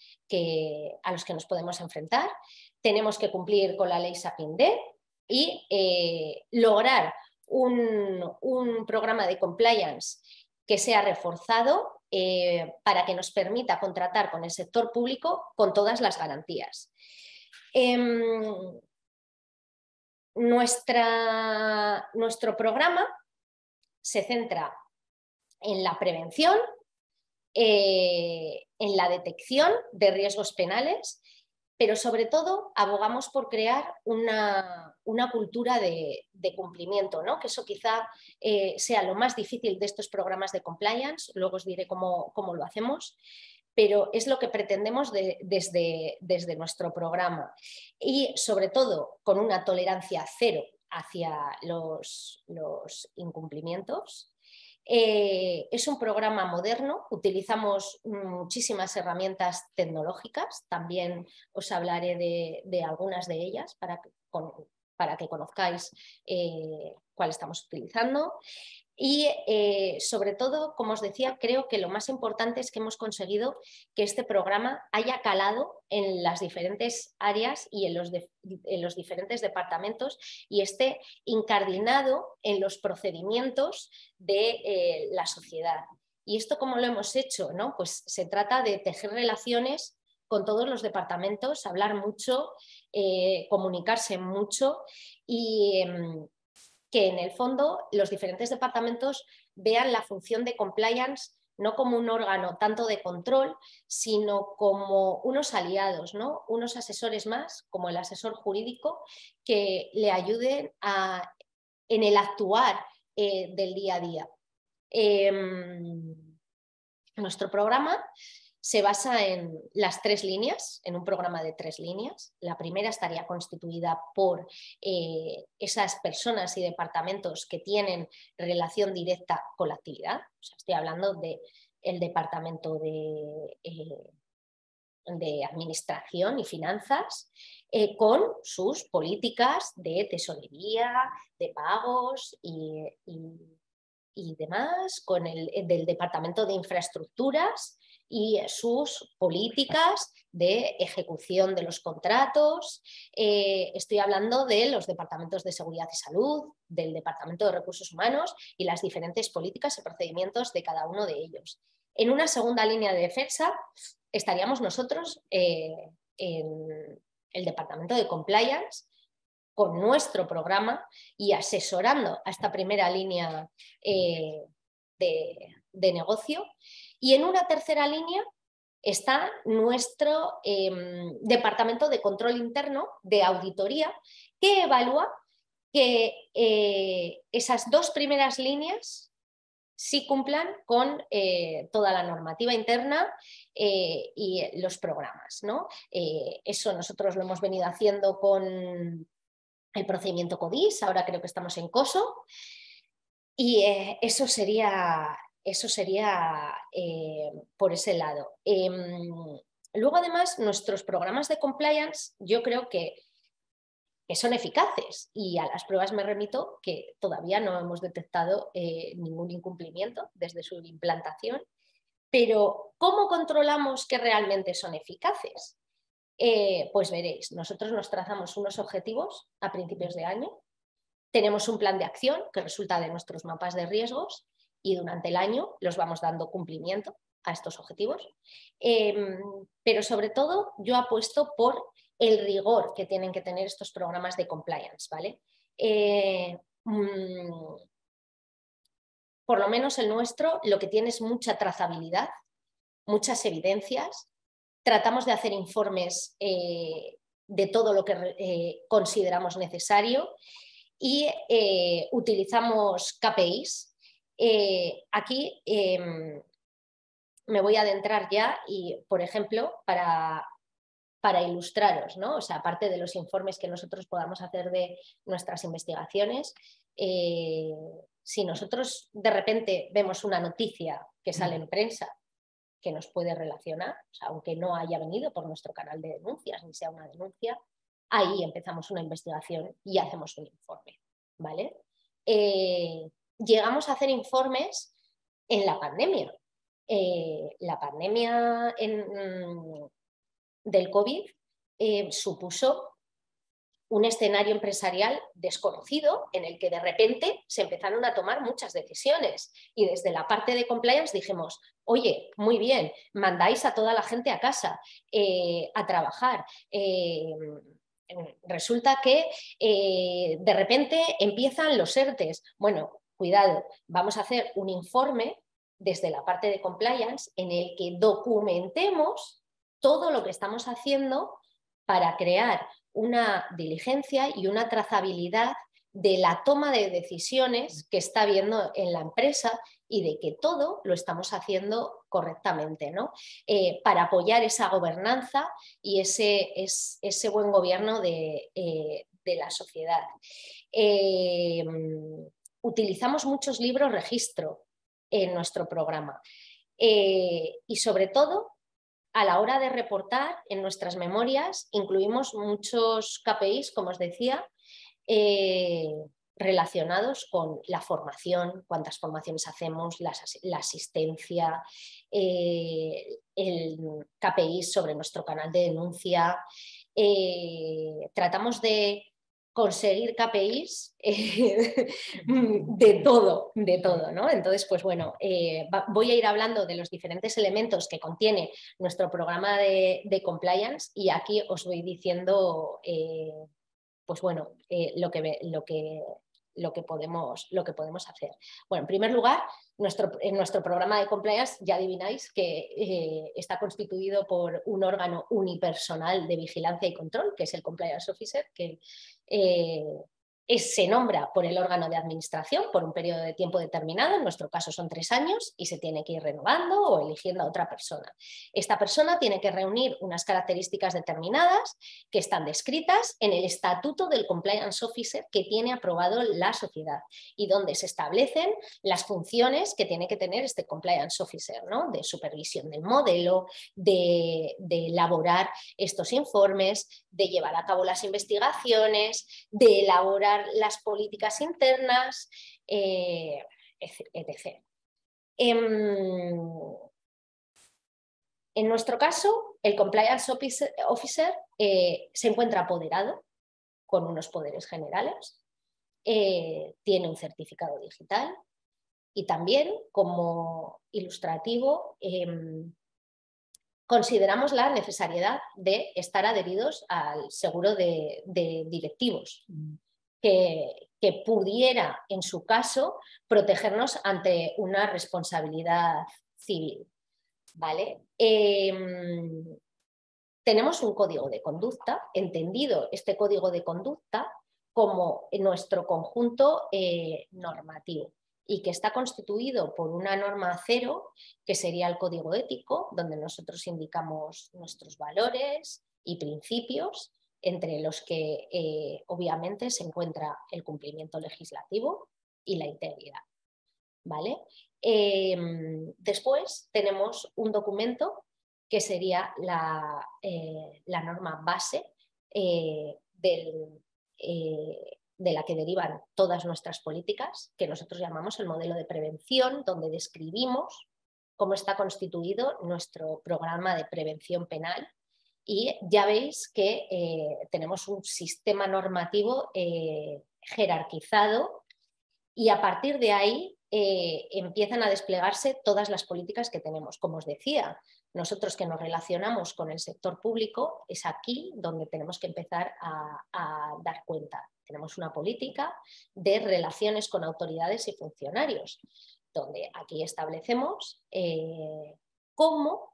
a los que nos podemos enfrentar. Tenemos que cumplir con la ley Sapin-D y lograr un programa de compliance que sea reforzado para que nos permita contratar con el sector público con todas las garantías. Nuestro programa se centra en la prevención, en la detección de riesgos penales, pero sobre todo abogamos por crear una cultura de cumplimiento, ¿no? Que eso quizá sea lo más difícil de estos programas de compliance, luego os diré cómo lo hacemos, pero es lo que pretendemos desde nuestro programa y sobre todo con una tolerancia cero hacia los incumplimientos. Es un programa moderno, utilizamos muchísimas herramientas tecnológicas, también os hablaré de algunas de ellas para que conozcáis cuál estamos utilizando. Y sobre todo, como os decía, creo que lo más importante es que hemos conseguido que este programa haya calado en las diferentes áreas y en los diferentes departamentos y esté incardinado en los procedimientos de la sociedad. ¿Y esto cómo lo hemos hecho? ¿No? Pues se trata de tejer relaciones con todos los departamentos, hablar mucho, comunicarse mucho y que en el fondo los diferentes departamentos vean la función de compliance no como un órgano tanto de control, sino como unos aliados, ¿no? Unos asesores más, como el asesor jurídico, que le ayuden en el actuar del día a día. Nuestro programa se basa en las 3 líneas, en un programa de 3 líneas. La primera estaría constituida por esas personas y departamentos que tienen relación directa con la actividad. O sea, estoy hablando del departamento de administración y finanzas, con sus políticas de tesorería, de pagos y demás, con el del departamento de infraestructuras y sus políticas de ejecución de los contratos. Estoy hablando de los departamentos de seguridad y salud, del departamento de recursos humanos y las diferentes políticas y procedimientos de cada uno de ellos. En una segunda línea de defensa estaríamos nosotros en el departamento de compliance, con nuestro programa y asesorando a esta primera línea de negocio. Y en una tercera línea está nuestro departamento de control interno, de auditoría, que evalúa que esas 2 primeras líneas sí cumplan con toda la normativa interna y los programas, ¿no? Eso nosotros lo hemos venido haciendo con el procedimiento CODIS, ahora creo que estamos en COSO, y eso sería por ese lado. Luego, además, nuestros programas de compliance yo creo que son eficaces y a las pruebas me remito que todavía no hemos detectado ningún incumplimiento desde su implantación, pero ¿cómo controlamos que realmente son eficaces? Pues veréis, nosotros nos trazamos unos objetivos a principios de año, tenemos un plan de acción que resulta de nuestros mapas de riesgos y durante el año los vamos dando cumplimiento a estos objetivos. Pero sobre todo yo apuesto por el rigor que tienen que tener estos programas de compliance, ¿vale? Por lo menos el nuestro lo que tiene es mucha trazabilidad, muchas evidencias. Tratamos de hacer informes de todo lo que consideramos necesario y utilizamos KPIs. Aquí me voy a adentrar ya y, por ejemplo, para ilustraros, ¿no? O sea, aparte de los informes que nosotros podamos hacer de nuestras investigaciones, si nosotros de repente vemos una noticia que sale en prensa que nos puede relacionar, o sea, aunque no haya venido por nuestro canal de denuncias, ni sea una denuncia, ahí empezamos una investigación y hacemos un informe, ¿vale? Llegamos a hacer informes en la pandemia. La pandemia del COVID supuso un escenario empresarial desconocido en el que de repente se empezaron a tomar muchas decisiones y desde la parte de compliance dijimos, oye, muy bien, mandáis a toda la gente a casa a trabajar. Resulta que de repente empiezan los ERTEs. Bueno, cuidado, vamos a hacer un informe desde la parte de compliance en el que documentemos todo lo que estamos haciendo para crear una diligencia y una trazabilidad de la toma de decisiones que está habiendo en la empresa y de que todo lo estamos haciendo correctamente, ¿no? Para apoyar esa gobernanza y ese buen gobierno de la sociedad. Utilizamos muchos libros registro en nuestro programa y sobre todo a la hora de reportar en nuestras memorias incluimos muchos KPIs, como os decía, relacionados con la formación, cuántas formaciones hacemos, la asistencia, el KPI sobre nuestro canal de denuncia. Tratamos de conseguir KPIs de todo, ¿no? Entonces, pues bueno, voy a ir hablando de los diferentes elementos que contiene nuestro programa de compliance y aquí os voy diciendo, pues bueno, lo que podemos hacer. Bueno, en primer lugar, en nuestro programa de compliance ya adivináis que está constituido por un órgano unipersonal de vigilancia y control, que es el Compliance Officer, que se nombra por el órgano de administración por un periodo de tiempo determinado, en nuestro caso son 3 años, y se tiene que ir renovando o eligiendo a otra persona. Esta persona tiene que reunir unas características determinadas que están descritas en el estatuto del Compliance Officer que tiene aprobado la sociedad y donde se establecen las funciones que tiene que tener este Compliance Officer, ¿no? De supervisión del modelo, de elaborar estos informes, de llevar a cabo las investigaciones, de elaborar las políticas internas, etc. En nuestro caso, el Compliance Officer se encuentra apoderado con unos poderes generales, tiene un certificado digital y también, como ilustrativo, consideramos la necesariedad de estar adheridos al seguro de directivos, que pudiera, en su caso, protegernos ante una responsabilidad civil. ¿Vale? Tenemos un código de conducta, entendido este código de conducta como nuestro conjunto normativo, y que está constituido por una norma 0, que sería el código ético, donde nosotros indicamos nuestros valores y principios, entre los que obviamente se encuentra el cumplimiento legislativo y la integridad. ¿Vale? Después tenemos un documento que sería la norma base de la que derivan todas nuestras políticas, que nosotros llamamos el modelo de prevención, donde describimos cómo está constituido nuestro programa de prevención penal. Y ya veis que tenemos un sistema normativo jerarquizado, y a partir de ahí empiezan a desplegarse todas las políticas que tenemos. Como os decía, nosotros que nos relacionamos con el sector público, es aquí donde tenemos que empezar a dar cuenta. Tenemos una política de relaciones con autoridades y funcionarios, donde aquí establecemos cómo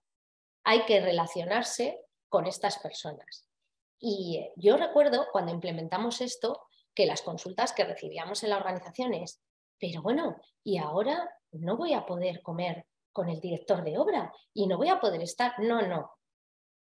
hay que relacionarse con estas personas. Y yo recuerdo cuando implementamos esto, que las consultas que recibíamos en la organización es: pero bueno, y ahora no voy a poder comer con el director de obra y no voy a poder estar. No.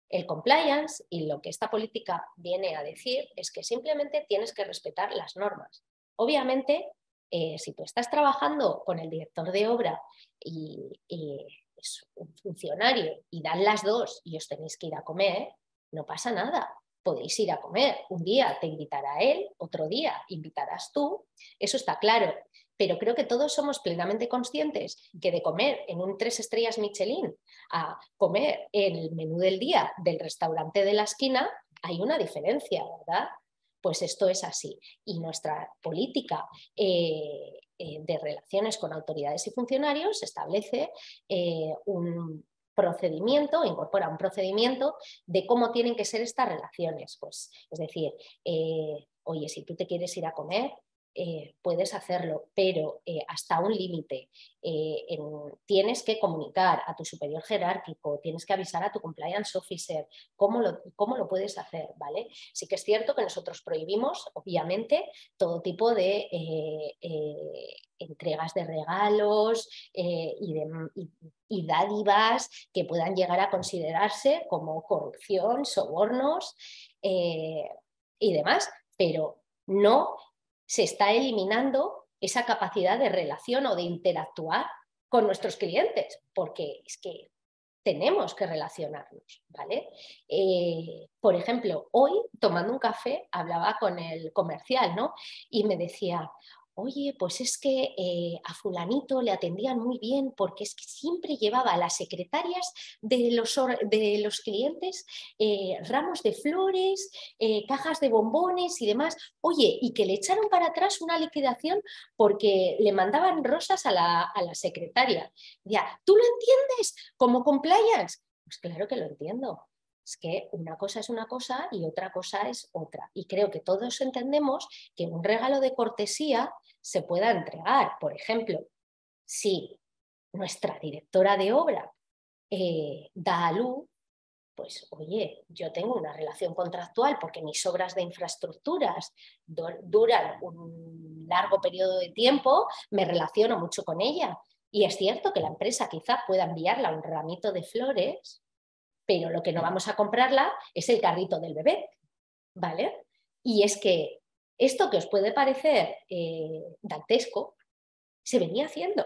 El compliance y lo que esta política viene a decir es que simplemente tienes que respetar las normas. Obviamente, si tú estás trabajando con el director de obra y es un funcionario y dan las 2 y os tenéis que ir a comer, no pasa nada. Podéis ir a comer. Un día te invitará él, otro día invitarás tú. Eso está claro. Pero creo que todos somos plenamente conscientes que de comer en un 3 estrellas Michelin a comer el menú del día del restaurante de la esquina hay una diferencia, ¿verdad? Pues esto es así. Y nuestra política de relaciones con autoridades y funcionarios establece un procedimiento, incorpora un procedimiento de cómo tienen que ser estas relaciones. Pues, es decir, oye, si tú te quieres ir a comer, puedes hacerlo, pero hasta un límite. Tienes que comunicar a tu superior jerárquico, tienes que avisar a tu compliance officer cómo lo puedes hacer, ¿vale? Sí que es cierto que nosotros prohibimos, obviamente, todo tipo de entregas de regalos y dádivas que puedan llegar a considerarse como corrupción, sobornos y demás, pero no se está eliminando esa capacidad de relación o de interactuar con nuestros clientes, porque es que tenemos que relacionarnos, ¿vale? Por ejemplo, hoy, tomando un café, hablaba con el comercial, ¿no? Y me decía, oye, pues es que a fulanito le atendían muy bien porque es que siempre llevaba a las secretarias de los clientes ramos de flores, cajas de bombones y demás. Oye, y que le echaron para atrás una liquidación porque le mandaban rosas a la secretaria. Ya, ¿tú lo entiendes como compliance? Pues claro que lo entiendo. Es que una cosa es una cosa y otra cosa es otra. Y creo que todos entendemos que un regalo de cortesía se pueda entregar. Por ejemplo, si nuestra directora de obra da a luz, pues oye, yo tengo una relación contractual porque mis obras de infraestructuras duran un largo periodo de tiempo, me relaciono mucho con ella. Y es cierto que la empresa quizá pueda enviarla un ramito de flores, pero lo que no vamos a comprarla es el carrito del bebé, ¿vale? Y es que esto que os puede parecer dantesco, se venía haciendo.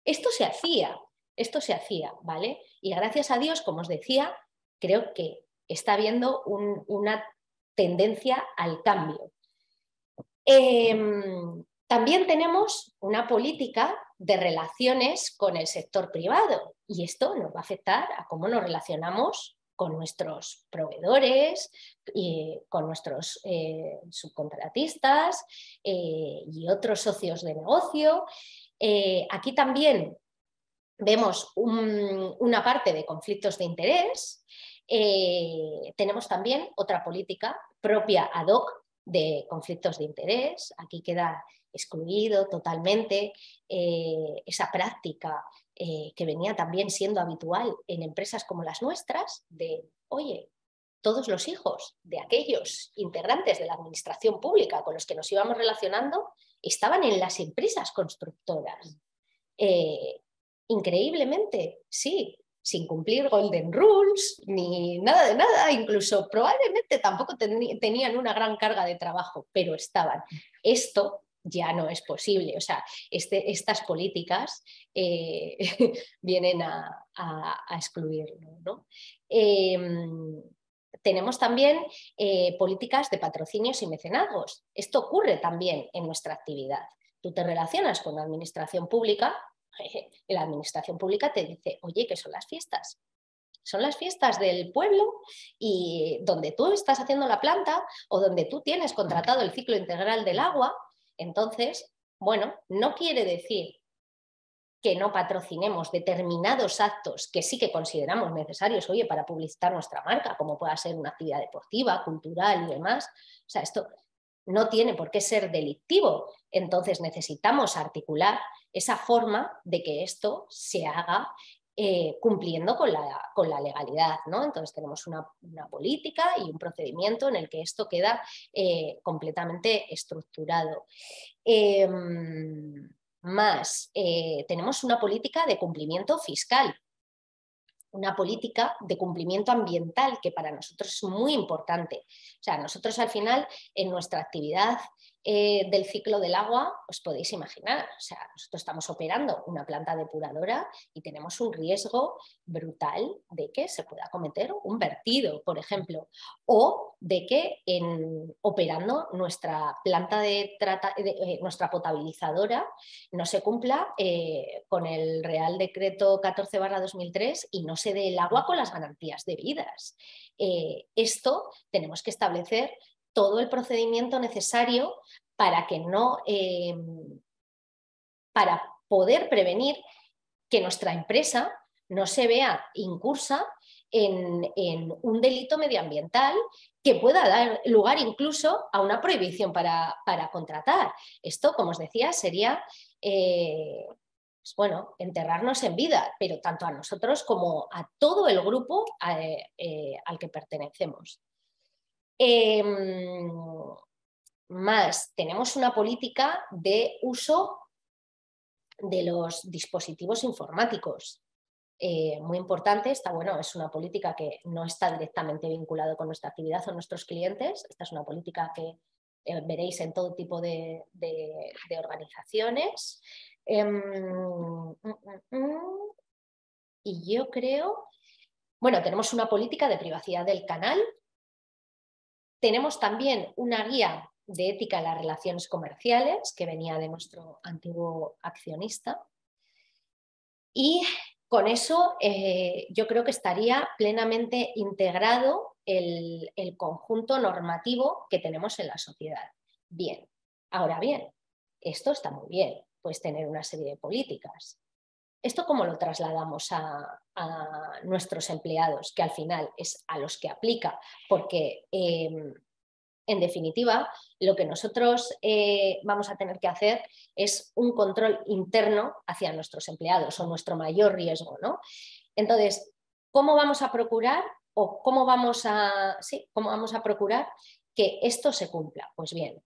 Esto se hacía, ¿vale? Y gracias a Dios, como os decía, creo que está habiendo una tendencia al cambio. También tenemos una política de relaciones con el sector privado y esto nos va a afectar a cómo nos relacionamos con nuestros proveedores, con nuestros subcontratistas y otros socios de negocio. Aquí también vemos una parte de conflictos de interés. Tenemos también otra política propia ad hoc de conflictos de interés. Aquí queda excluido totalmente esa práctica que venía también siendo habitual en empresas como las nuestras, de, oye, todos los hijos de aquellos integrantes de la administración pública con los que nos íbamos relacionando estaban en las empresas constructoras. Increíblemente, sí, sin cumplir golden rules ni nada de nada, incluso probablemente tampoco tenían una gran carga de trabajo, pero estaban. Esto ya no es posible, o sea, estas políticas vienen a excluirlo, ¿no? Tenemos también políticas de patrocinios y mecenazgos. Esto ocurre también en nuestra actividad. Tú te relacionas con la administración pública y la administración pública te dice, oye, ¿qué son las fiestas? Son las fiestas del pueblo y donde tú estás haciendo la planta o donde tú tienes contratado el ciclo integral del agua. Entonces, bueno, no quiere decir que no patrocinemos determinados actos que sí que consideramos necesarios, oye, para publicitar nuestra marca, como pueda ser una actividad deportiva, cultural y demás. O sea, esto no tiene por qué ser delictivo. Entonces necesitamos articular esa forma de que esto se haga cumpliendo con la legalidad, ¿no? Entonces tenemos una política y un procedimiento en el que esto queda completamente estructurado. Tenemos una política de cumplimiento fiscal, una política de cumplimiento ambiental que para nosotros es muy importante. O sea, nosotros al final en nuestra actividad del ciclo del agua, os podéis imaginar, o sea, nosotros estamos operando una planta depuradora y tenemos un riesgo brutal de que se pueda cometer un vertido, por ejemplo, o de que operando nuestra planta nuestra potabilizadora no se cumpla con el Real Decreto 14/2003 y no se dé el agua con las garantías debidas. Esto tenemos que establecer todo el procedimiento necesario para que no, para poder prevenir que nuestra empresa no se vea incursa en un delito medioambiental que pueda dar lugar incluso a una prohibición para contratar. Esto, como os decía, sería pues bueno, enterrarnos en vida, pero tanto a nosotros como a todo el grupo al que pertenecemos. Tenemos una política de uso de los dispositivos informáticos. Muy importante, es una política que no está directamente vinculada con nuestra actividad o nuestros clientes. Esta es una política que veréis en todo tipo de organizaciones. Y yo creo Bueno, tenemos una política de privacidad del canal, tenemos también una guía de ética en las relaciones comerciales que venía de nuestro antiguo accionista y con eso yo creo que estaría plenamente integrado el conjunto normativo que tenemos en la sociedad. Bien, ahora bien, esto está muy bien, puedes tener una serie de políticas. ¿Esto cómo lo trasladamos a nuestros empleados, que al final es a los que aplica? Porque en definitiva, lo que nosotros vamos a tener que hacer es un control interno hacia nuestros empleados o nuestro mayor riesgo, ¿no? Entonces, ¿cómo vamos a procurar o cómo vamos a procurar que esto se cumpla? Pues bien,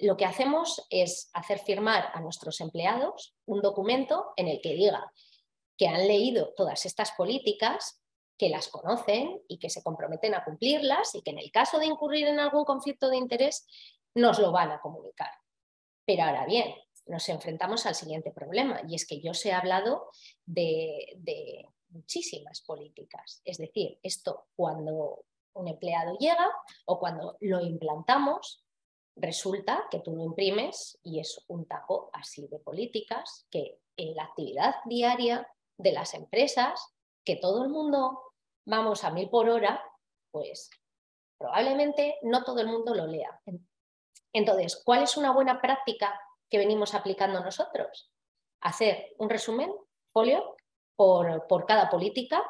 lo que hacemos es hacer firmar a nuestros empleados un documento en el que diga que han leído todas estas políticas, que las conocen y que se comprometen a cumplirlas y que en el caso de incurrir en algún conflicto de interés nos lo van a comunicar. Pero ahora bien, nos enfrentamos al siguiente problema y es que yo os he hablado de muchísimas políticas. Es decir, esto cuando un empleado llega o cuando lo implantamos, resulta que tú lo imprimes y es un tajo así de políticas que en la actividad diaria de las empresas, que todo el mundo vamos a 1000 por hora, pues probablemente no todo el mundo lo lea. Entonces, ¿cuál es una buena práctica que venimos aplicando nosotros? Hacer un resumen, folio, por cada política,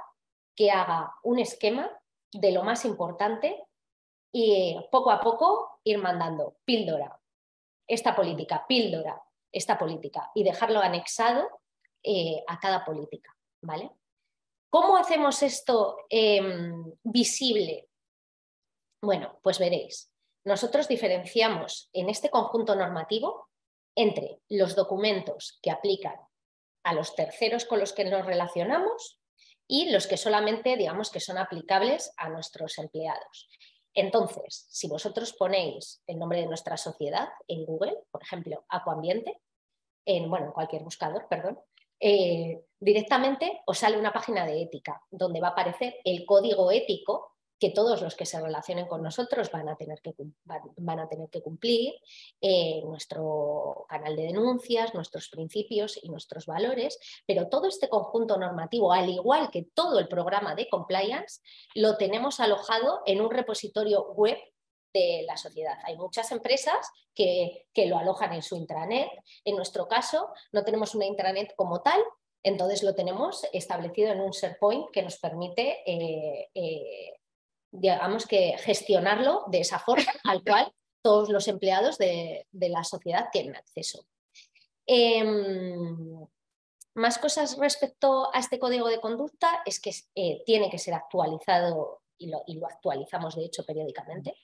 que haga un esquema de lo más importante y poco a poco ir mandando píldora, esta política, píldora, esta política, y dejarlo anexado a cada política, ¿vale? ¿Cómo hacemos esto visible? Bueno, pues veréis, nosotros diferenciamos en este conjunto normativo entre los documentos que aplican a los terceros con los que nos relacionamos y los que solamente, digamos, que son aplicables a nuestros empleados. Entonces, si vosotros ponéis el nombre de nuestra sociedad en Google, por ejemplo, Acuambiente, en cualquier buscador, perdón, directamente os sale una página de ética donde va a aparecer el código ético que todos los que se relacionen con nosotros van a tener que cumplir, nuestro canal de denuncias, nuestros principios y nuestros valores, pero todo este conjunto normativo, al igual que todo el programa de compliance, lo tenemos alojado en un repositorio web de la sociedad. Hay muchas empresas que lo alojan en su intranet. En nuestro caso, no tenemos una intranet como tal, entonces lo tenemos establecido en un SharePoint que nos permite digamos que gestionarlo de esa forma al cual todos los empleados de la sociedad tienen acceso. Más cosas respecto a este código de conducta es que tiene que ser actualizado y lo actualizamos de hecho periódicamente.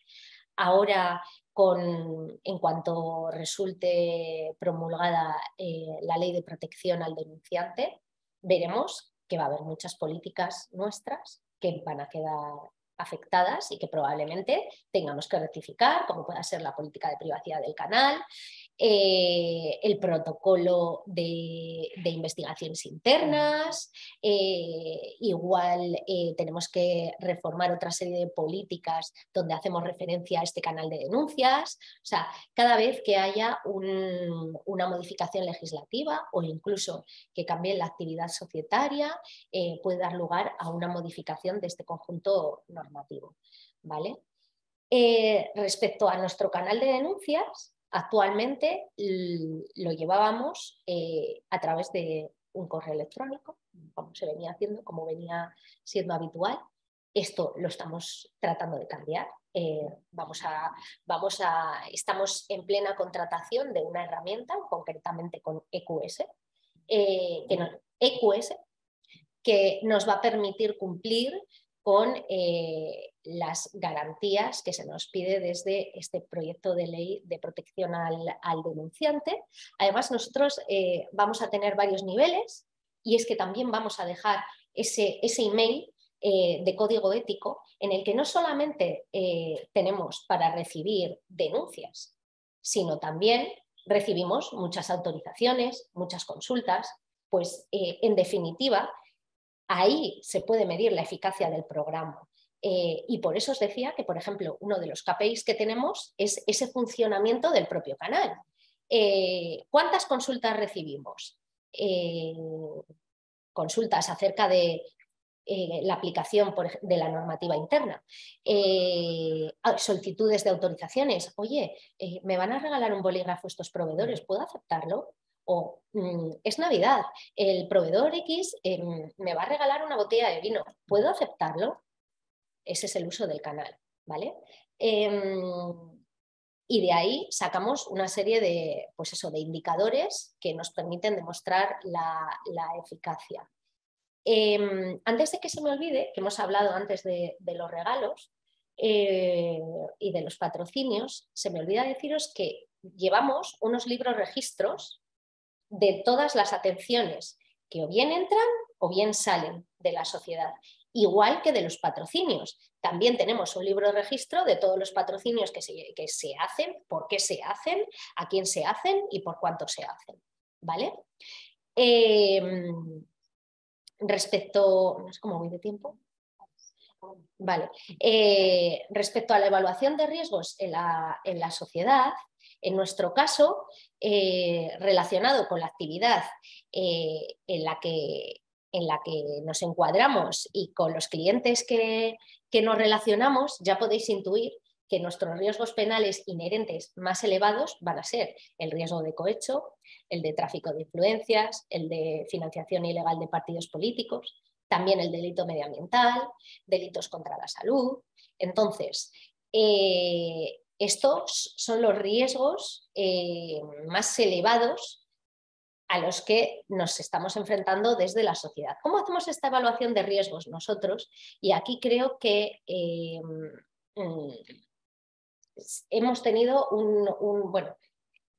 Ahora, en cuanto resulte promulgada la ley de protección al denunciante, veremos que va a haber muchas políticas nuestras que van a quedar afectadas y que probablemente tengamos que rectificar, como pueda ser la política de privacidad del canal, el protocolo de investigaciones internas, igual tenemos que reformar otra serie de políticas donde hacemos referencia a este canal de denuncias. O sea, cada vez que haya una modificación legislativa o incluso que cambie la actividad societaria, puede dar lugar a una modificación de este conjunto normativo, ¿vale? Respecto a nuestro canal de denuncias, actualmente lo llevábamos a través de un correo electrónico, como se venía haciendo, como venía siendo habitual. Esto lo estamos tratando de cambiar. Estamos en plena contratación de una herramienta, concretamente con EQS, que nos va a permitir cumplir con las garantías que se nos pide desde este proyecto de ley de protección al denunciante. Además, nosotros vamos a tener varios niveles y es que también vamos a dejar ese email de código ético en el que no solamente tenemos para recibir denuncias, sino también recibimos muchas autorizaciones, muchas consultas, pues en definitiva ahí se puede medir la eficacia del programa. Y por eso os decía que, por ejemplo, uno de los KPIs que tenemos es ese funcionamiento del propio canal. ¿Cuántas consultas recibimos? Consultas acerca de la aplicación de la normativa interna, solicitudes de autorizaciones. Oye, me van a regalar un bolígrafo estos proveedores, ¿puedo aceptarlo? O es Navidad, el proveedor X me va a regalar una botella de vino, ¿puedo aceptarlo? Ese es el uso del canal, ¿vale? Y de ahí sacamos una serie de, pues eso, de indicadores que nos permiten demostrar la eficacia. Antes de que se me olvide, que hemos hablado antes de los regalos y de los patrocinios, se me olvida deciros que llevamos unos libros registros de todas las atenciones que o bien entran o bien salen de la sociedad, igual que de los patrocinios. También tenemos un libro de registro de todos los patrocinios que se hacen, por qué se hacen, a quién se hacen y por cuánto se hacen, ¿vale? Respecto, no sé cómo voy de tiempo. Vale. Respecto a la evaluación de riesgos en la sociedad, en nuestro caso, relacionado con la actividad en la que nos encuadramos y con los clientes que nos relacionamos, ya podéis intuir que nuestros riesgos penales inherentes más elevados van a ser el riesgo de cohecho, el de tráfico de influencias, el de financiación ilegal de partidos políticos, también el delito medioambiental, delitos contra la salud. Entonces, estos son los riesgos más elevados a los que nos estamos enfrentando desde la sociedad. ¿Cómo hacemos esta evaluación de riesgos nosotros? Y aquí creo que hemos tenido bueno,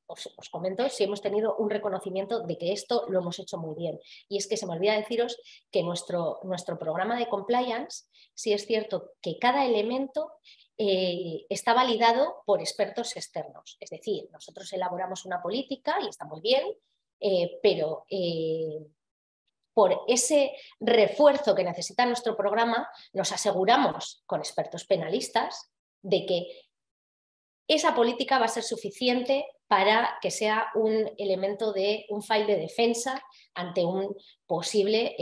os comento si hemos tenido un reconocimiento de que esto lo hemos hecho muy bien. Y es que se me olvida deciros que nuestro programa de compliance, sí es cierto que cada elemento está validado por expertos externos. Es decir, nosotros elaboramos una política y está muy bien, pero por ese refuerzo que necesita nuestro programa, nos aseguramos con expertos penalistas de que esa política va a ser suficiente para que sea un elemento de un file de defensa ante una posible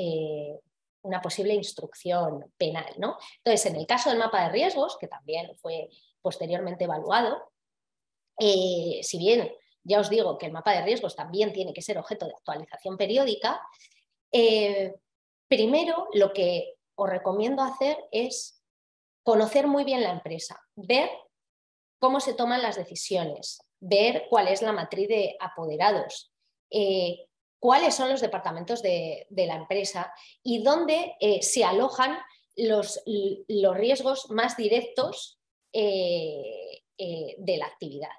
instrucción penal, ¿no? Entonces, en el caso del mapa de riesgos, que también fue posteriormente evaluado, si bien ya os digo que el mapa de riesgos también tiene que ser objeto de actualización periódica, primero lo que os recomiendo hacer es conocer muy bien la empresa, ver cómo se toman las decisiones, ver cuál es la matriz de apoderados, cuáles son los departamentos de la empresa y dónde se alojan los riesgos más directos de la actividad,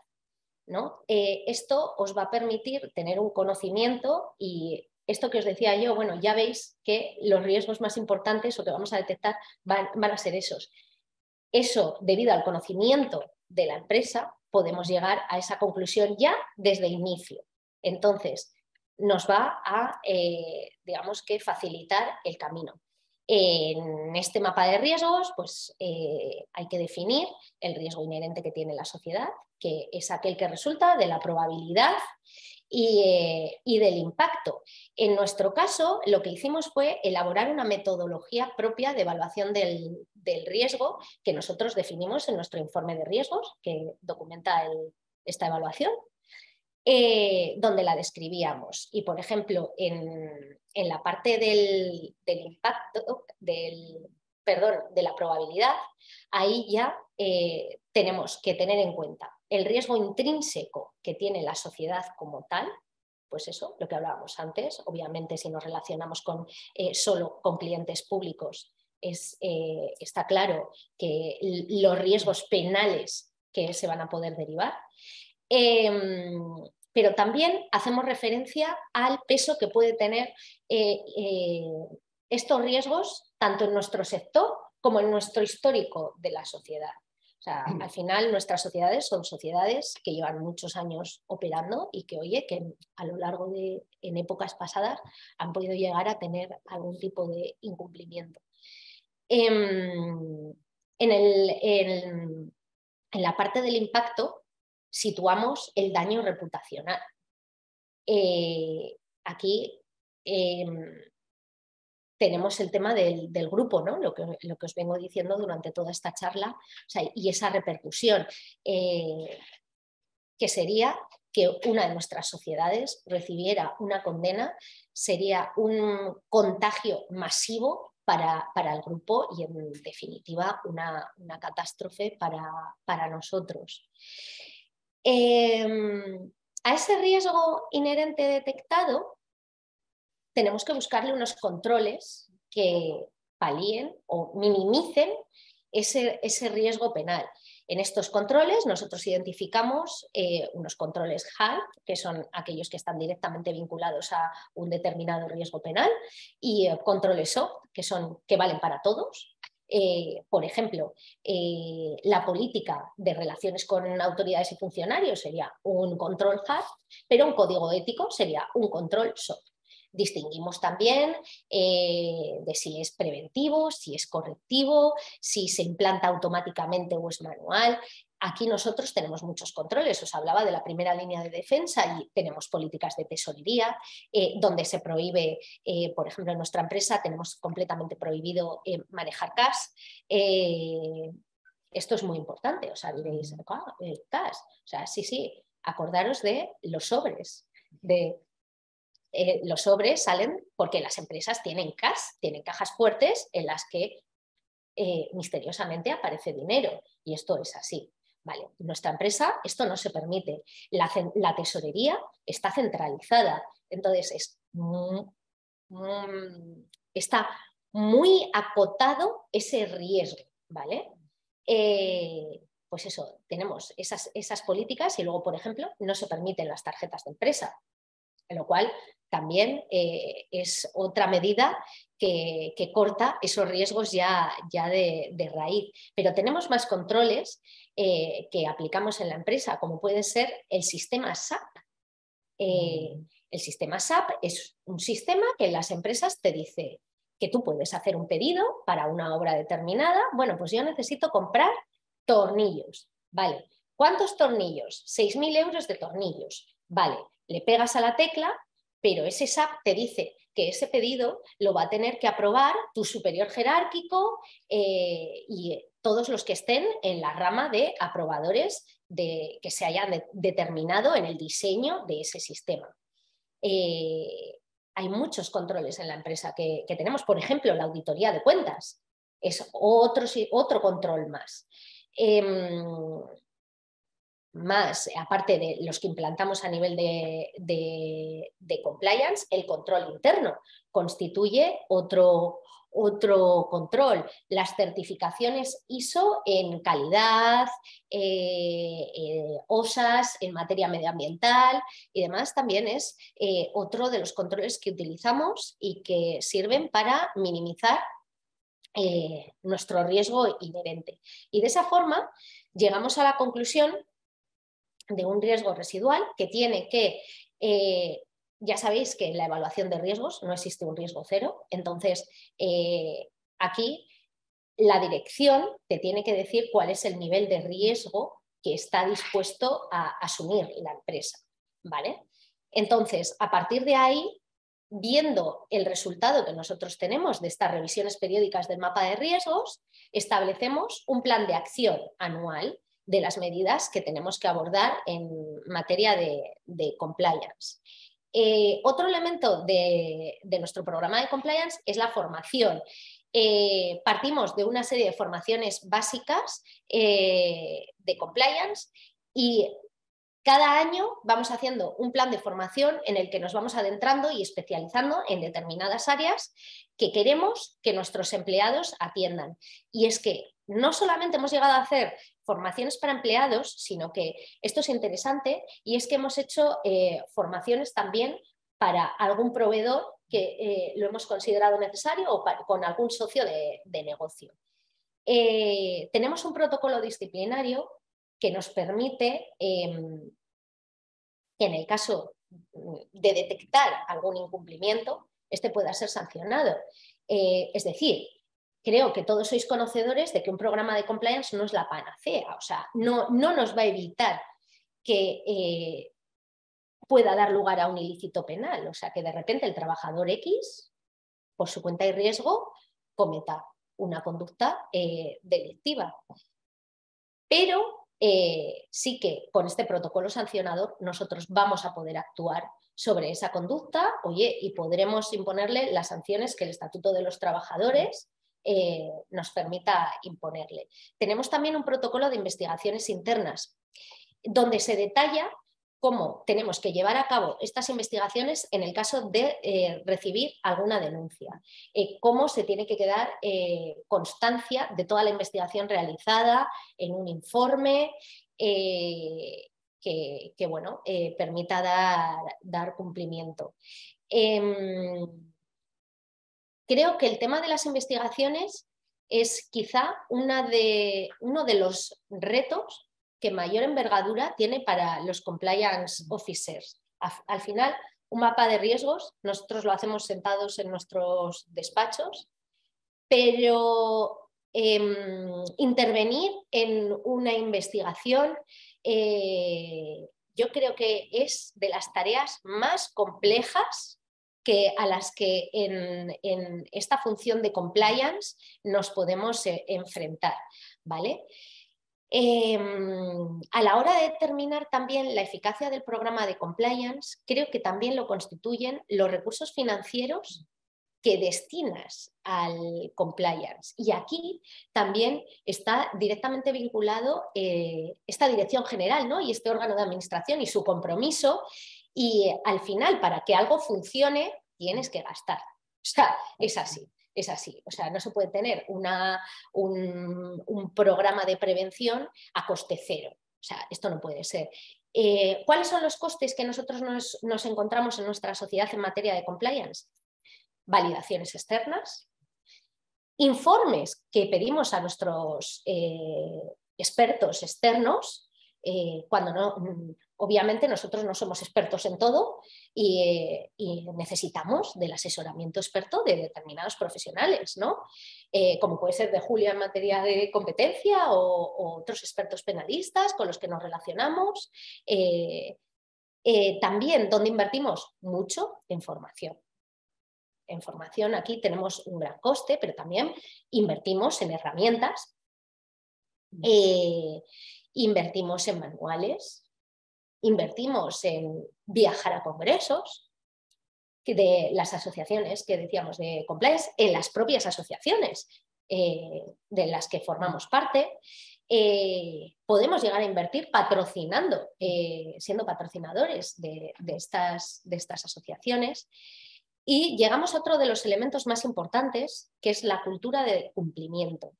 ¿no? Esto os va a permitir tener un conocimiento y esto que os decía yo, bueno, ya veis que los riesgos más importantes o que vamos a detectar van a ser esos. Eso, debido al conocimiento de la empresa, podemos llegar a esa conclusión ya desde el inicio. Entonces, nos va a, digamos que, facilitar el camino. En este mapa de riesgos, pues hay que definir el riesgo inherente que tiene la sociedad, que es aquel que resulta de la probabilidad y del impacto. En nuestro caso, lo que hicimos fue elaborar una metodología propia de evaluación del riesgo que nosotros definimos en nuestro informe de riesgos, que documenta esta evaluación, donde la describíamos. Y, por ejemplo, en la parte del impacto, de la probabilidad, ahí ya tenemos que tener en cuenta el riesgo intrínseco que tiene la sociedad como tal, pues eso, lo que hablábamos antes, obviamente si nos relacionamos solo con clientes públicos, está claro que los riesgos penales que se van a poder derivar, pero también hacemos referencia al peso que puede tener estos riesgos tanto en nuestro sector como en nuestro histórico de la sociedad. O sea, al final nuestras sociedades son sociedades que llevan muchos años operando y que, oye, que a lo largo en épocas pasadas han podido llegar a tener algún tipo de incumplimiento. En la parte del impacto situamos el daño reputacional. Aquí tenemos el tema del grupo, ¿no? Lo que os vengo diciendo durante toda esta charla, o sea, y esa repercusión, que sería que una de nuestras sociedades recibiera una condena, sería un contagio masivo para el grupo y, en definitiva, una catástrofe para nosotros. A ese riesgo inherente detectado tenemos que buscarle unos controles que palíen o minimicen ese riesgo penal. En estos controles nosotros identificamos unos controles hard, que son aquellos que están directamente vinculados a un determinado riesgo penal, y controles soft, que valen para todos. Por ejemplo, la política de relaciones con autoridades y funcionarios sería un control hard, pero un código ético sería un control soft. Distinguimos también de si es preventivo, si es correctivo, si se implanta automáticamente o es manual. Aquí nosotros tenemos muchos controles. Os hablaba de la primera línea de defensa y tenemos políticas de tesorería, donde se prohíbe, por ejemplo, en nuestra empresa tenemos completamente prohibido manejar cash. Esto es muy importante, o sea, diréis, el cash, o sea, sí, acordaros de los sobres, los sobres salen porque las empresas tienen cash, tienen cajas fuertes en las que misteriosamente aparece dinero, y esto es así. Vale, en nuestra empresa esto no se permite. La tesorería está centralizada, entonces está muy acotado ese riesgo, ¿vale? Pues eso, tenemos esas políticas y luego, por ejemplo, no se permiten las tarjetas de empresa, en lo cual también es otra medida que corta esos riesgos ya de raíz. Pero tenemos más controles que aplicamos en la empresa, como puede ser el sistema SAP. El sistema SAP es un sistema que en las empresas te dice que tú puedes hacer un pedido para una obra determinada. Bueno, pues yo necesito comprar tornillos. Vale, ¿cuántos tornillos? 6.000 euros de tornillos. Vale, le pegas a la tecla, pero ese SAP te dice que ese pedido lo va a tener que aprobar tu superior jerárquico y todos los que estén en la rama de aprobadores que se hayan determinado en el diseño de ese sistema. Hay muchos controles en la empresa que tenemos, por ejemplo, la auditoría de cuentas es otro control más. Más, aparte de los que implantamos a nivel de compliance, el control interno constituye otro control. Las certificaciones ISO en calidad, OSAS en materia medioambiental y demás también es otro de los controles que utilizamos y que sirven para minimizar nuestro riesgo inherente. Y de esa forma llegamos a la conclusión de un riesgo residual que tiene que, ya sabéis que en la evaluación de riesgos no existe un riesgo cero, entonces aquí la dirección te tiene que decir cuál es el nivel de riesgo que está dispuesto a asumir la empresa, ¿vale? Entonces, a partir de ahí, viendo el resultado que nosotros tenemos de estas revisiones periódicas del mapa de riesgos, establecemos un plan de acción anual de las medidas que tenemos que abordar en materia de compliance. Otro elemento de nuestro programa de compliance es la formación. Partimos de una serie de formaciones básicas de compliance y cada año vamos haciendo un plan de formación en el que nos vamos adentrando y especializando en determinadas áreas que queremos que nuestros empleados atiendan. Y es que no solamente hemos llegado a hacer formaciones para empleados, sino que esto es interesante y es que hemos hecho formaciones también para algún proveedor que lo hemos considerado necesario o con algún socio de negocio. tenemos un protocolo disciplinario que nos permite que en el caso de detectar algún incumplimiento, este pueda ser sancionado. Es decir, creo que todos sois conocedores de que un programa de compliance no es la panacea, o sea, no nos va a evitar que pueda dar lugar a un ilícito penal, o sea, que de repente el trabajador X, por su cuenta y riesgo, cometa una conducta delictiva. Pero sí que con este protocolo sancionador nosotros vamos a poder actuar sobre esa conducta, oye, y podremos imponerle las sanciones que el Estatuto de los Trabajadores nos permita imponerle. Tenemos también un protocolo de investigaciones internas, donde se detalla cómo tenemos que llevar a cabo estas investigaciones en el caso de recibir alguna denuncia, cómo se tiene que quedar constancia de toda la investigación realizada en un informe que bueno, permita dar cumplimiento. Creo que el tema de las investigaciones es quizá uno de los retos que mayor envergadura tiene para los compliance officers. Al final, un mapa de riesgos, nosotros lo hacemos sentados en nuestros despachos, pero intervenir en una investigación yo creo que es de las tareas más complejas a las que en esta función de compliance nos podemos enfrentar, ¿vale? A la hora de determinar también la eficacia del programa de compliance, creo que también lo constituyen los recursos financieros que destinas al compliance. Y aquí también está directamente vinculado esta dirección general, ¿no? Y este órgano de administración y su compromiso. Y al final, para que algo funcione, tienes que gastar. O sea, es así. Es así, o sea, no se puede tener un programa de prevención a coste cero. O sea, esto no puede ser. ¿Cuáles son los costes que nosotros nos encontramos en nuestra sociedad en materia de compliance? Validaciones externas, informes que pedimos a nuestros expertos externos, cuando obviamente nosotros no somos expertos en todo y necesitamos del asesoramiento experto de determinados profesionales, ¿no? Como puede ser de Julia en materia de competencia o otros expertos penalistas con los que nos relacionamos. También donde invertimos mucho en formación. En formación aquí tenemos un gran coste, pero también invertimos en herramientas, invertimos en manuales, invertimos en viajar a congresos de las asociaciones que decíamos de compliance, en las propias asociaciones de las que formamos parte. Podemos llegar a invertir patrocinando, siendo patrocinadores de estas asociaciones. Y llegamos a otro de los elementos más importantes, que es la cultura de cumplimiento.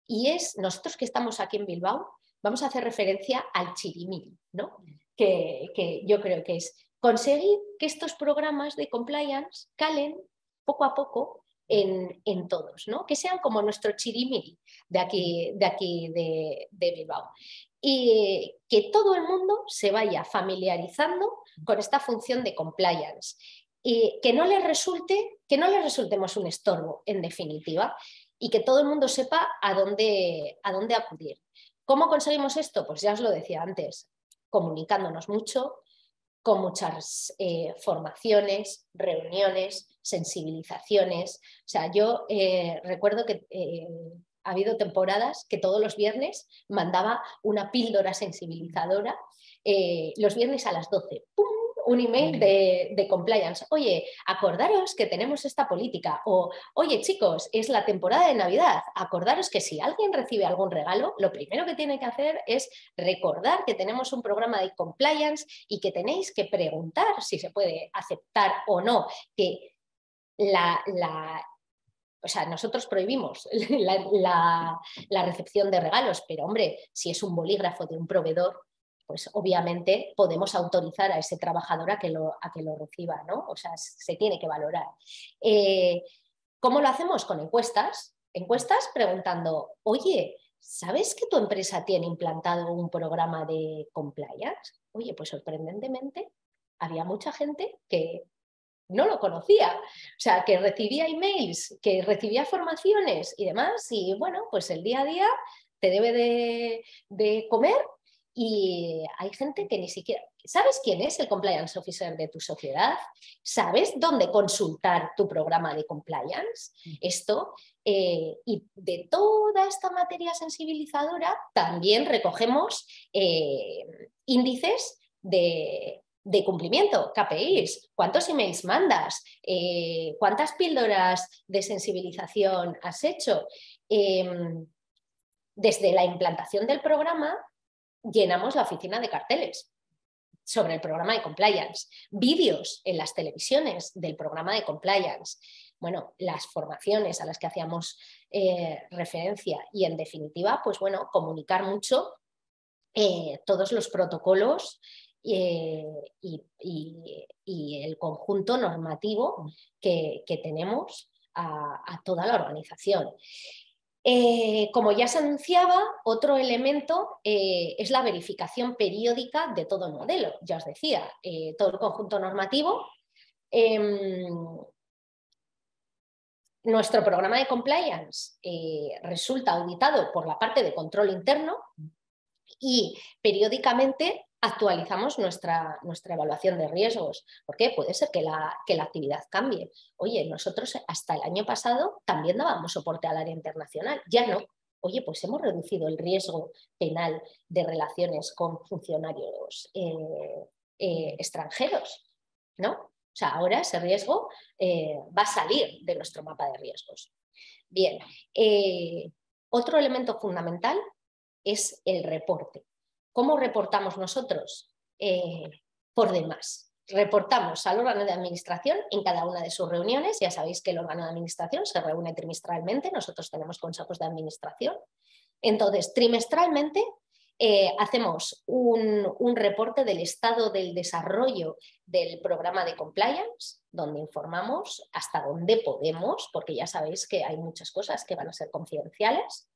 Y es, nosotros que estamos aquí en Bilbao, vamos a hacer referencia al chirimiri, ¿no? Que yo creo que es conseguir que estos programas de compliance calen poco a poco en todos, ¿no? Que sean como nuestro chirimiri de aquí de Bilbao. Y que todo el mundo se vaya familiarizando con esta función de compliance. Y que no les resultemos un estorbo, en definitiva, y que todo el mundo sepa a dónde acudir. ¿Cómo conseguimos esto? Pues ya os lo decía antes, comunicándonos mucho, con muchas formaciones, reuniones, sensibilizaciones. O sea, yo recuerdo que ha habido temporadas que todos los viernes mandaba una píldora sensibilizadora, los viernes a las 12. ¡Pum! Un email de compliance. Oye, acordaros que tenemos esta política. O, oye, chicos, es la temporada de Navidad. Acordaros que si alguien recibe algún regalo, lo primero que tiene que hacer es recordar que tenemos un programa de compliance y que tenéis que preguntar si se puede aceptar o no. Que o sea, nosotros prohibimos la recepción de regalos, pero hombre, si es un bolígrafo de un proveedor, pues obviamente podemos autorizar a ese trabajador a que lo reciba, ¿no? O sea, se tiene que valorar. ¿Cómo lo hacemos? Con encuestas. encuestas preguntando, oye, ¿sabes que tu empresa tiene implantado un programa de compliance? Oye, pues sorprendentemente había mucha gente que no lo conocía, o sea, que recibía emails, que recibía formaciones y demás, y bueno, pues el día a día te debe de comer y hay gente que ni siquiera... ¿Sabes quién es el compliance officer de tu sociedad? ¿Sabes dónde consultar tu programa de compliance? Esto, y de toda esta materia sensibilizadora también recogemos índices de cumplimiento, KPIs, cuántos emails mandas, cuántas píldoras de sensibilización has hecho. Desde la implantación del programa llenamos la oficina de carteles sobre el programa de compliance, vídeos en las televisiones del programa de compliance, bueno, las formaciones a las que hacíamos referencia y en definitiva, pues bueno, comunicar mucho todos los protocolos y el conjunto normativo que tenemos a toda la organización. Como ya se anunciaba, otro elemento es la verificación periódica de todo el modelo. Ya os decía, todo el conjunto normativo. Nuestro programa de compliance resulta auditado por la parte de control interno y periódicamente actualizamos nuestra evaluación de riesgos, porque puede ser que la actividad cambie. Oye, nosotros hasta el año pasado también dábamos soporte al área internacional, ya no. Oye, pues hemos reducido el riesgo penal de relaciones con funcionarios extranjeros, ¿no? O sea, ahora ese riesgo va a salir de nuestro mapa de riesgos. Bien, otro elemento fundamental es el reporte. ¿Cómo reportamos nosotros? Por demás. Reportamos al órgano de administración en cada una de sus reuniones. Ya sabéis que el órgano de administración se reúne trimestralmente. Nosotros tenemos consejos de administración. Entonces, trimestralmente hacemos un reporte del estado del desarrollo del programa de compliance, donde informamos hasta dónde podemos, porque ya sabéis que hay muchas cosas que van a ser confidenciales.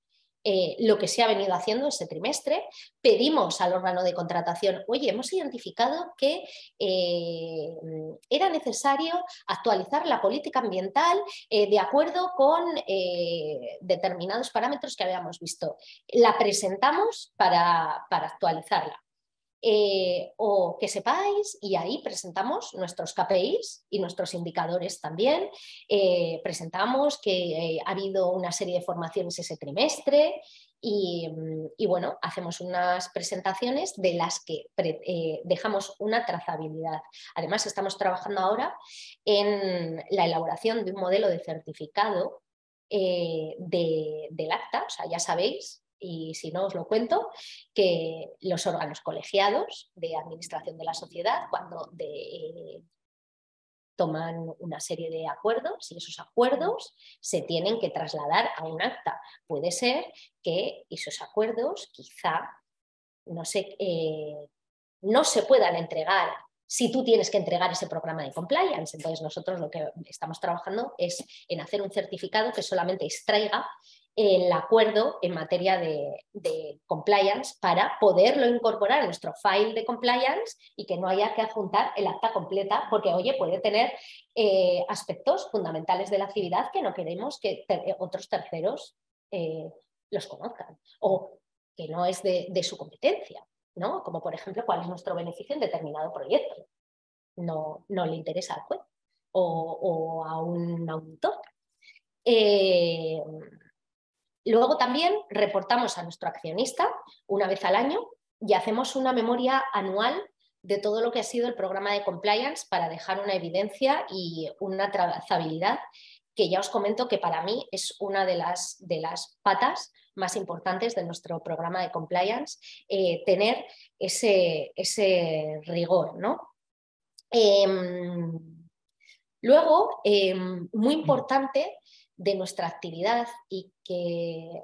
Lo que se ha venido haciendo ese trimestre. Pedimos al órgano de contratación, oye, hemos identificado que era necesario actualizar la política ambiental de acuerdo con determinados parámetros que habíamos visto. La presentamos para actualizarla. O que sepáis, y ahí presentamos nuestros KPIs y nuestros indicadores también, presentamos que ha habido una serie de formaciones ese trimestre y bueno, hacemos unas presentaciones de las que dejamos una trazabilidad. Además, estamos trabajando ahora en la elaboración de un modelo de certificado del acta, o sea, ya sabéis, y si no os lo cuento, que los órganos colegiados de administración de la sociedad, cuando toman una serie de acuerdos y esos acuerdos se tienen que trasladar a un acta. Puede ser que esos acuerdos quizá no se puedan entregar si tú tienes que entregar ese programa de compliance. Entonces nosotros lo que estamos trabajando es en hacer un certificado que solamente extraiga el acuerdo en materia de compliance para poderlo incorporar a nuestro file de compliance y que no haya que adjuntar el acta completa porque, oye, puede tener aspectos fundamentales de la actividad que no queremos que otros terceros los conozcan o que no es de su competencia, ¿no? Como por ejemplo, cuál es nuestro beneficio en determinado proyecto. No le interesa al juez o a un auditor. Luego también reportamos a nuestro accionista una vez al año y hacemos una memoria anual de todo lo que ha sido el programa de compliance para dejar una evidencia y una trazabilidad que ya os comento que para mí es una de las patas más importantes de nuestro programa de compliance, tener ese rigor, ¿no? Luego, muy importante de nuestra actividad y que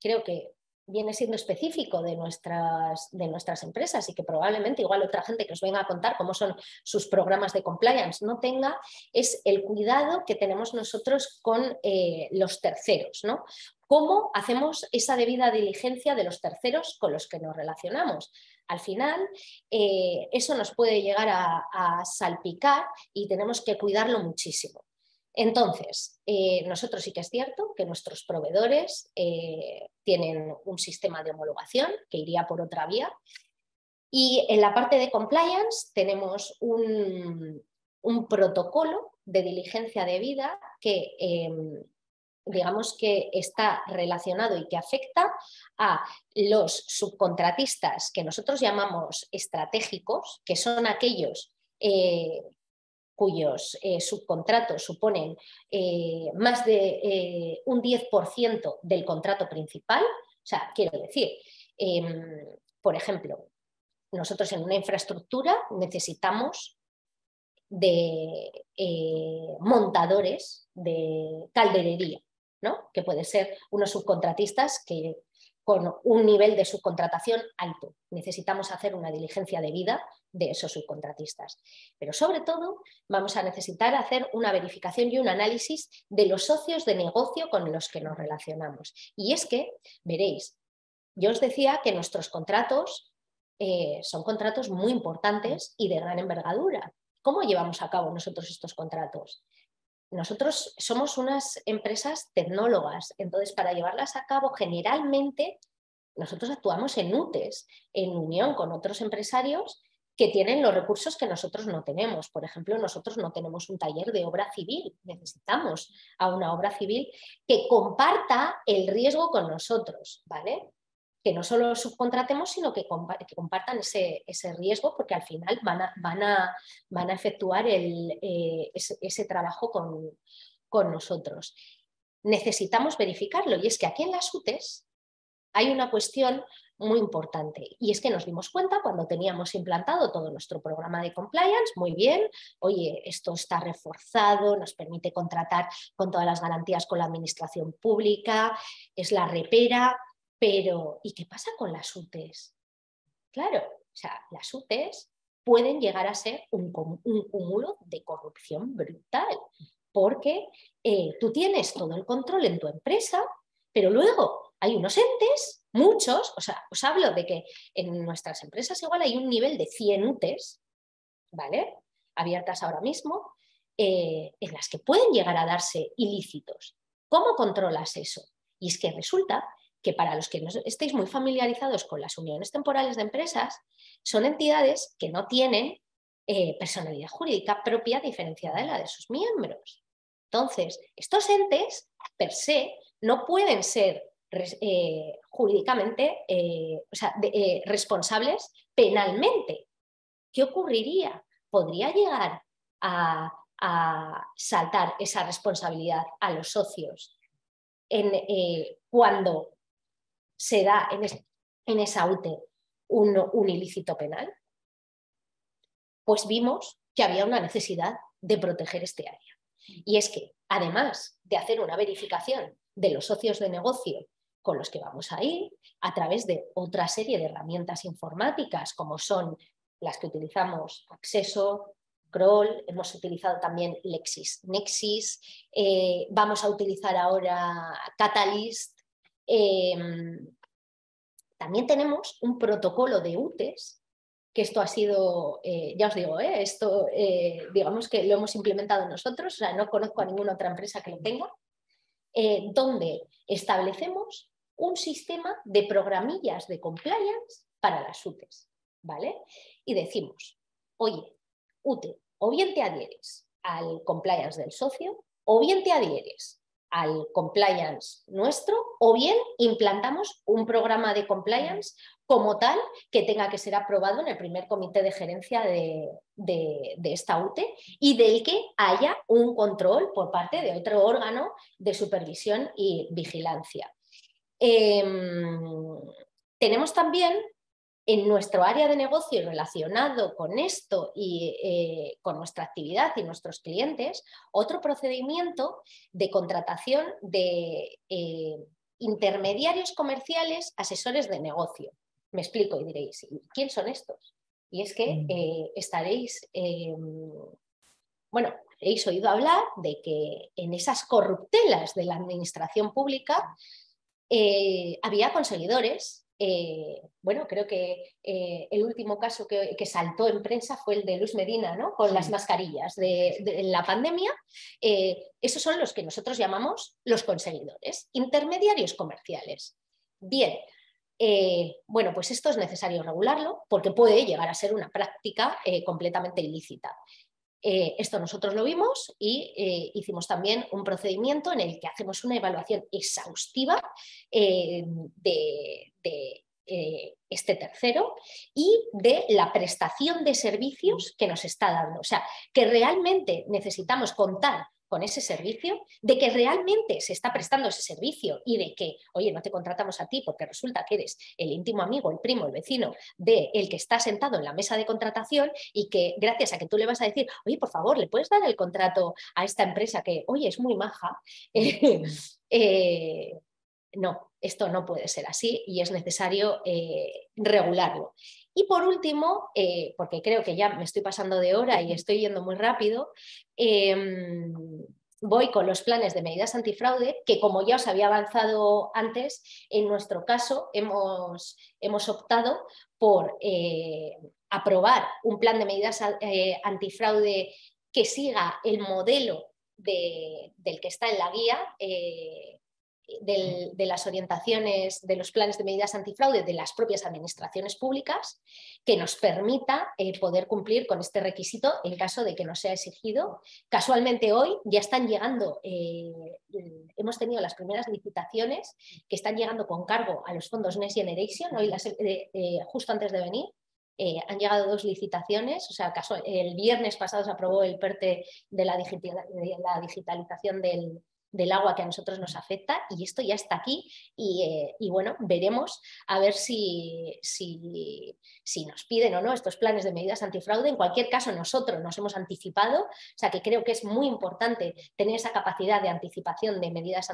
creo que viene siendo específico de nuestras empresas y que probablemente igual otra gente que os venga a contar cómo son sus programas de compliance no tenga, es el cuidado que tenemos nosotros con los terceros, ¿no? ¿Cómo hacemos esa debida diligencia de los terceros con los que nos relacionamos? Al final, eso nos puede llegar a salpicar y tenemos que cuidarlo muchísimo. Entonces, nosotros sí que es cierto que nuestros proveedores tienen un sistema de homologación que iría por otra vía, y en la parte de compliance tenemos un protocolo de diligencia debida que digamos que está relacionado y que afecta a los subcontratistas que nosotros llamamos estratégicos, que son aquellos cuyos subcontratos suponen más de un 10% del contrato principal. O sea, quiero decir, por ejemplo, nosotros en una infraestructura necesitamos de montadores de calderería, ¿no? Que puede ser unos subcontratistas que con un nivel de subcontratación alto. Necesitamos hacer una diligencia debida de esos subcontratistas. Pero sobre todo vamos a necesitar hacer una verificación y un análisis de los socios de negocio con los que nos relacionamos. Y es que, veréis, yo os decía que nuestros contratos son contratos muy importantes y de gran envergadura. ¿Cómo llevamos a cabo nosotros estos contratos? Nosotros somos unas empresas tecnólogas, entonces para llevarlas a cabo generalmente nosotros actuamos en UTEs, en unión con otros empresarios que tienen los recursos que nosotros no tenemos. Por ejemplo, nosotros no tenemos un taller de obra civil, necesitamos a una obra civil que comparta el riesgo con nosotros, ¿vale? Que no solo subcontratemos, sino que compartan ese riesgo, porque al final van a efectuar ese trabajo con nosotros. Necesitamos verificarlo, y es que aquí en las UTEs hay una cuestión muy importante, y es que nos dimos cuenta cuando teníamos implantado todo nuestro programa de compliance, muy bien, oye, esto está reforzado, nos permite contratar con todas las garantías con la administración pública, es la repera. Pero, ¿y qué pasa con las UTEs? Claro, o sea, las UTEs pueden llegar a ser un cúmulo de corrupción brutal, porque tú tienes todo el control en tu empresa, pero luego hay unos entes, muchos, o sea, os hablo de que en nuestras empresas igual hay un nivel de 100 UTEs, ¿vale? Abiertas ahora mismo, en las que pueden llegar a darse ilícitos. ¿Cómo controlas eso? Y es que resulta que, para los que no estéis muy familiarizados con las uniones temporales de empresas, son entidades que no tienen personalidad jurídica propia diferenciada de la de sus miembros. Entonces, estos entes, per se, no pueden ser jurídicamente, responsables penalmente. ¿Qué ocurriría? ¿Podría llegar a saltar esa responsabilidad a los socios cuando se da en esa UTE un ilícito penal? Pues vimos que había una necesidad de proteger este área. Y es que, además de hacer una verificación de los socios de negocio con los que vamos a ir, a través de otra serie de herramientas informáticas, como son las que utilizamos Acceso, Kroll, hemos utilizado también LexisNexis, vamos a utilizar ahora Catalyst. También tenemos un protocolo de UTEs, que esto ha sido, ya os digo, esto digamos que lo hemos implementado nosotros, o sea, no conozco a ninguna otra empresa que lo tenga, donde establecemos un sistema de programillas de compliance para las UTEs, ¿vale? Y decimos, oye, UTE, o bien te adhieres al compliance del socio, o bien te adhieres al compliance nuestro, o bien implantamos un programa de compliance como tal que tenga que ser aprobado en el primer comité de gerencia de esta UTE y del que haya un control por parte de otro órgano de supervisión y vigilancia. Tenemos también en nuestro área de negocio relacionado con esto y con nuestra actividad y nuestros clientes, otro procedimiento de contratación de intermediarios comerciales, asesores de negocio. Me explico y diréis, ¿quién son estos? Y es que estaréis, bueno, habéis oído hablar de que en esas corruptelas de la administración pública había conseguidores. Bueno, creo que el último caso que saltó en prensa fue el de Luis Medina, ¿no? Con las mascarillas de la pandemia. Esos son los que nosotros llamamos los conseguidores, intermediarios comerciales. Bien, bueno, pues esto es necesario regularlo porque puede llegar a ser una práctica completamente ilícita. Esto nosotros lo vimos y hicimos también un procedimiento en el que hacemos una evaluación exhaustiva de este tercero y de la prestación de servicios que nos está dando. O sea, que realmente necesitamos contar con ese servicio, de que realmente se está prestando ese servicio y de que, oye, no te contratamos a ti porque resulta que eres el íntimo amigo, el primo, el vecino del que está sentado en la mesa de contratación y que gracias a que tú le vas a decir, oye, por favor, ¿le puedes dar el contrato a esta empresa que, oye, es muy maja? No, esto no puede ser así y es necesario regularlo. Y por último, porque creo que ya me estoy pasando de hora y estoy yendo muy rápido, voy con los planes de medidas antifraude, que como ya os había avanzado antes, en nuestro caso hemos optado por aprobar un plan de medidas antifraude que siga el modelo del que está en la guía, de las orientaciones de los planes de medidas antifraude de las propias administraciones públicas, que nos permita poder cumplir con este requisito en caso de que no sea exigido. Casualmente hoy ya están llegando, hemos tenido las primeras licitaciones que están llegando con cargo a los fondos Next Generation, hoy justo antes de venir. Han llegado 2 licitaciones, o sea, el viernes pasado se aprobó el PERTE de la digitalización del agua que a nosotros nos afecta y esto ya está aquí y bueno, veremos a ver si nos piden o no estos planes de medidas antifraude. En cualquier caso, nosotros nos hemos anticipado, o sea que creo que es muy importante tener esa capacidad de anticipación de medidas,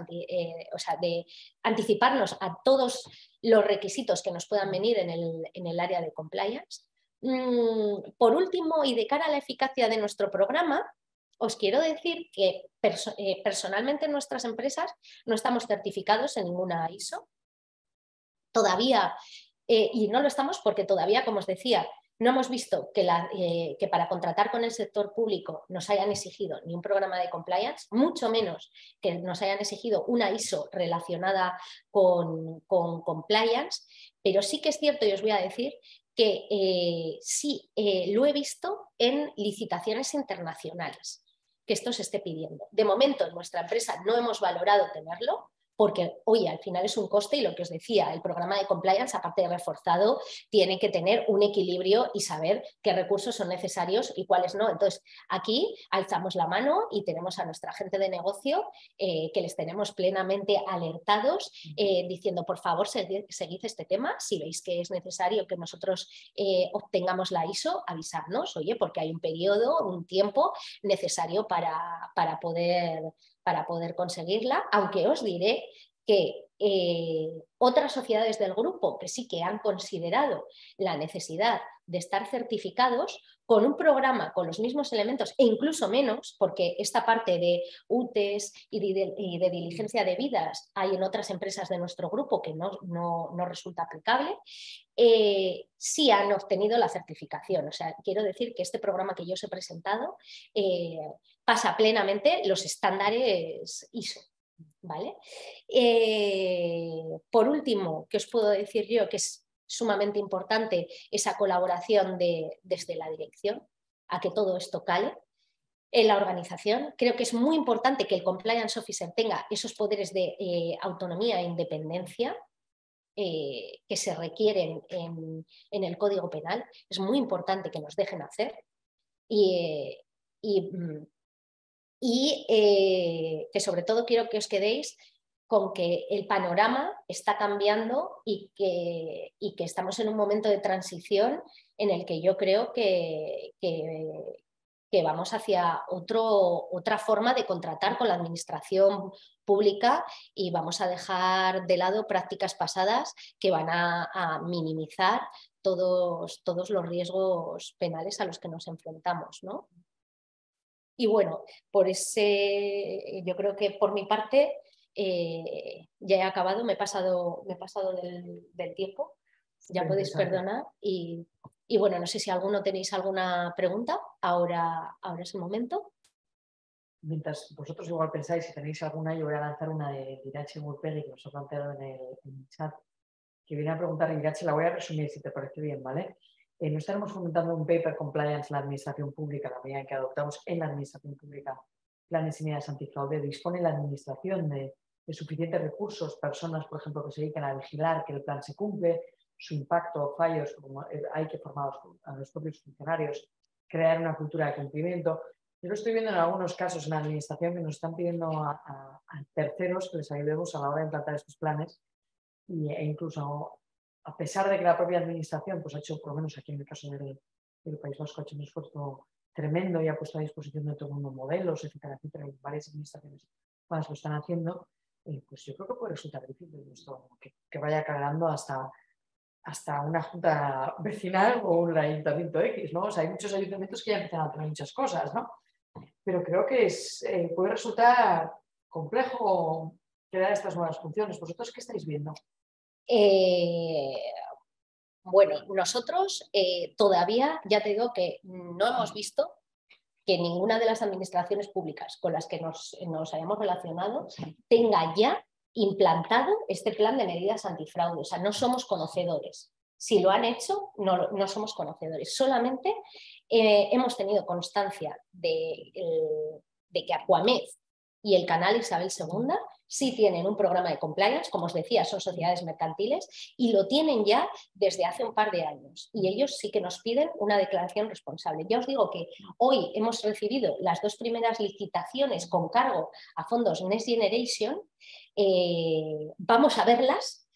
o sea, de anticiparnos a todos los requisitos que nos puedan venir en el área de compliance. Por último, y de cara a la eficacia de nuestro programa, os quiero decir que personalmente en nuestras empresas no estamos certificados en ninguna ISO. Todavía, y no lo estamos porque todavía, como os decía, no hemos visto que para contratar con el sector público nos hayan exigido ni un programa de compliance, mucho menos que nos hayan exigido una ISO relacionada con compliance, pero sí que es cierto y os voy a decir que sí lo he visto en licitaciones internacionales, que esto se esté pidiendo. De momento en nuestra empresa no hemos valorado tenerlo, porque, oye, al final es un coste y lo que os decía, el programa de compliance, aparte de reforzado, tiene que tener un equilibrio y saber qué recursos son necesarios y cuáles no. Entonces, aquí alzamos la mano y tenemos a nuestra gente de negocio que les tenemos plenamente alertados, diciendo, por favor, seguid este tema. Si veis que es necesario que nosotros obtengamos la ISO, avisadnos, oye, porque hay un periodo, un tiempo necesario para poder conseguirla, aunque os diré que otras sociedades del grupo que sí que han considerado la necesidad de estar certificados con un programa con los mismos elementos e incluso menos, porque esta parte de UTES y de diligencia de vidas hay en otras empresas de nuestro grupo que no resulta aplicable, sí han obtenido la certificación. O sea, quiero decir que este programa que yo os he presentado pasa plenamente los estándares ISO. ¿Vale? Por último, ¿qué os puedo decir yo? Que es sumamente importante esa colaboración desde la dirección a que todo esto cale en la organización. Creo que es muy importante que el compliance officer tenga esos poderes de autonomía e independencia que se requieren en el Código Penal. Es muy importante que nos dejen hacer y que sobre todo quiero que os quedéis con que el panorama está cambiando y que estamos en un momento de transición en el que yo creo que que vamos hacia otra forma de contratar con la administración pública y vamos a dejar de lado prácticas pasadas que van a minimizar todos los riesgos penales a los que nos enfrentamos, ¿no? Y bueno, yo creo que por mi parte ya he acabado, me he pasado del tiempo, ya podéis perdonar y bueno, no sé si alguno tenéis alguna pregunta, ahora es el momento. Mientras vosotros igual pensáis, si tenéis alguna, yo voy a lanzar una de Irache Gurpegui, que os he planteado en el chat, que viene a preguntar, Irache, la voy a resumir si te parece bien, ¿vale? No estaremos fomentando un paper compliance en la administración pública, la medida en que adoptamos en la administración pública planes y medidas antifraude. Dispone la administración de suficientes recursos, personas, por ejemplo, que se dedican a vigilar que el plan se cumple, su impacto o fallos, como hay que formar a los propios funcionarios, crear una cultura de cumplimiento. Yo lo estoy viendo en algunos casos en la administración que nos están pidiendo a terceros que les ayudemos a la hora de implantar estos planes e incluso a pesar de que la propia administración pues, ha hecho, por lo menos aquí en el caso del País Vasco, ha hecho un esfuerzo tremendo y ha puesto a disposición de todo el mundo modelos, etcétera, etcétera, y varias administraciones más lo están haciendo, pues yo creo que puede resultar difícil esto, que vaya cargando hasta una junta vecinal o un ayuntamiento X, ¿no? O sea, hay muchos ayuntamientos que ya empiezan a tener muchas cosas, ¿no? Pero creo que puede resultar complejo crear estas nuevas funciones. ¿Vosotros qué estáis viendo? Bueno, nosotros todavía, ya te digo que no hemos visto que ninguna de las administraciones públicas con las que nos hayamos relacionado tenga ya implantado este plan de medidas antifraude. O sea, no somos conocedores. Si lo han hecho, no somos conocedores. Solamente hemos tenido constancia de que Aquamed y el canal Isabel II sí tienen un programa de compliance, como os decía, son sociedades mercantiles y lo tienen ya desde hace un par de años y ellos sí que nos piden una declaración responsable. Ya os digo que hoy hemos recibido las 2 primeras licitaciones con cargo a fondos Next Generation, vamos a verlas,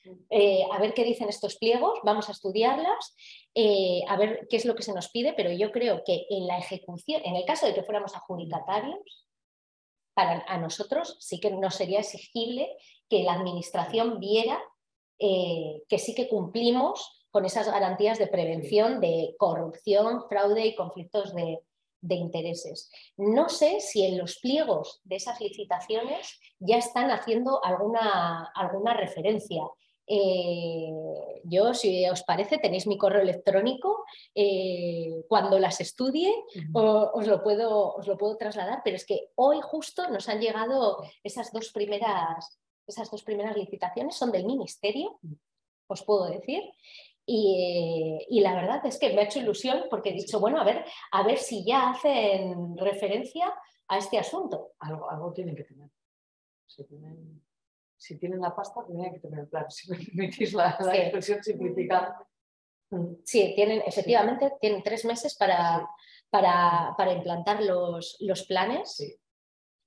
a ver qué dicen estos pliegos, vamos a estudiarlas, a ver qué es lo que se nos pide, pero yo creo que en la ejecución, en el caso de que fuéramos adjudicatarios, a nosotros sí que nos sería exigible que la administración viera que sí que cumplimos con esas garantías de prevención de corrupción, fraude y conflictos de intereses. No sé si en los pliegos de esas licitaciones ya están haciendo alguna referencia. Yo, si os parece, tenéis mi correo electrónico. Cuando las estudie os lo puedo trasladar, pero es que hoy justo nos han llegado esas dos primeras licitaciones, son del Ministerio, os puedo decir. Y la verdad es que me ha hecho ilusión porque he dicho, bueno, a ver si ya hacen referencia a este asunto. Algo tienen que tener. Si tienen la pasta, tendrían que tener el plan. Si me permitís la expresión simplificada. Sí, efectivamente tienen 3 meses para implantar los planes. Sí.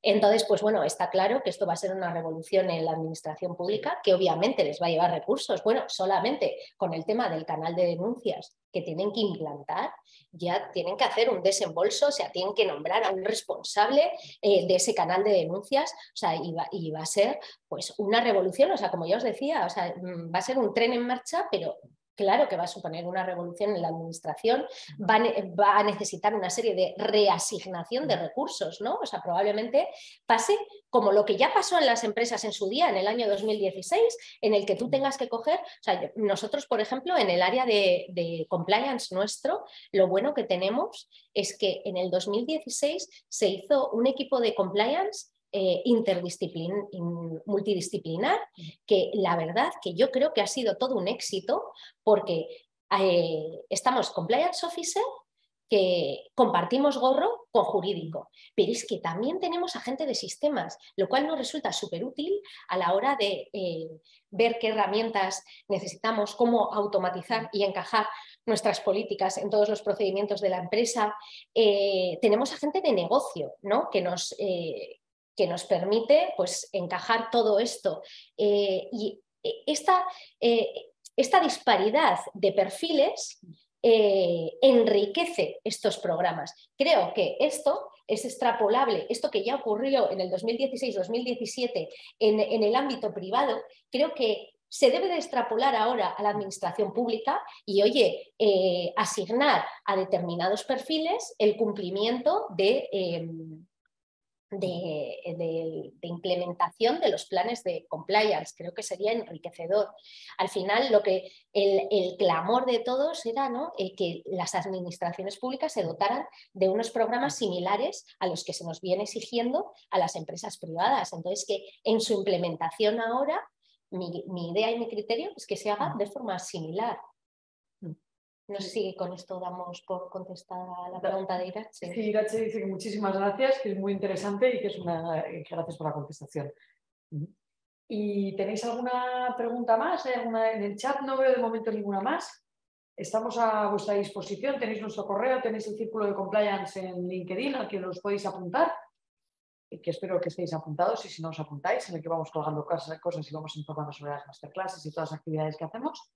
Entonces, pues bueno, está claro que esto va a ser una revolución en la administración pública, que obviamente les va a llevar recursos. Bueno, solamente con el tema del canal de denuncias que tienen que implantar, ya tienen que hacer un desembolso, o sea, tienen que nombrar a un responsable de ese canal de denuncias, o sea, y va a ser pues una revolución, o sea, como ya os decía, o sea, va a ser un tren en marcha, pero claro que va a suponer una revolución en la administración, va a necesitar una serie de reasignación de recursos, ¿no? O sea, probablemente pase como lo que ya pasó en las empresas en su día, en el año 2016, en el que tú tengas que coger, o sea, nosotros, por ejemplo, en el área de compliance nuestro, lo bueno que tenemos es que en el 2016 se hizo un equipo de compliance multidisciplinar, que la verdad que yo creo que ha sido todo un éxito porque estamos compliance officer que compartimos gorro con jurídico, pero es que también tenemos agente de sistemas, lo cual nos resulta súper útil a la hora de ver qué herramientas necesitamos, cómo automatizar y encajar nuestras políticas en todos los procedimientos de la empresa. Tenemos agente de negocio, ¿no? que nos permite pues, encajar todo esto. Y esta disparidad de perfiles enriquece estos programas. Creo que esto es extrapolable, esto que ya ocurrió en el 2016-2017 en el ámbito privado, creo que se debe de extrapolar ahora a la administración pública y, oye, asignar a determinados perfiles el cumplimiento de implementación de los planes de compliance. Creo que sería enriquecedor. Al final, el clamor de todos era, ¿no?, que las administraciones públicas se dotaran de unos programas similares a los que se nos viene exigiendo a las empresas privadas. Entonces, que en su implementación ahora, mi idea y mi criterio es que se haga de forma similar. No sé si con esto damos por contestada la pregunta de Irache. Sí, Irache dice que muchísimas gracias, que es muy interesante y que gracias por la contestación. ¿Y tenéis alguna pregunta más? ¿Alguna en el chat? No veo de momento ninguna más. Estamos a vuestra disposición. Tenéis nuestro correo, tenéis el círculo de compliance en LinkedIn al que los podéis apuntar. Que espero que estéis apuntados y si no os apuntáis, en el que vamos colgando cosas y vamos informando sobre las masterclasses y todas las actividades que hacemos.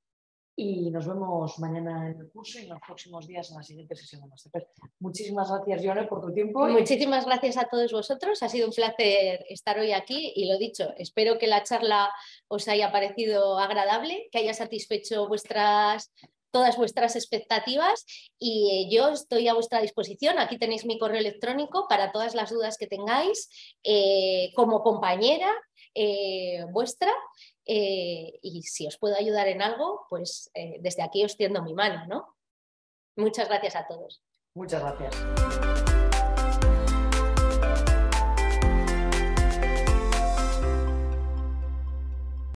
Y nos vemos mañana en el curso y en los próximos días en la siguiente sesión de Masterclass. Muchísimas gracias, Yone, por tu tiempo. Muchísimas gracias a todos vosotros. Ha sido un placer estar hoy aquí y lo dicho, espero que la charla os haya parecido agradable, que haya satisfecho todas vuestras expectativas y yo estoy a vuestra disposición. Aquí tenéis mi correo electrónico para todas las dudas que tengáis como compañera vuestra. Y si os puedo ayudar en algo, pues desde aquí os tiendo mi mano, ¿no? Muchas gracias a todos. Muchas gracias.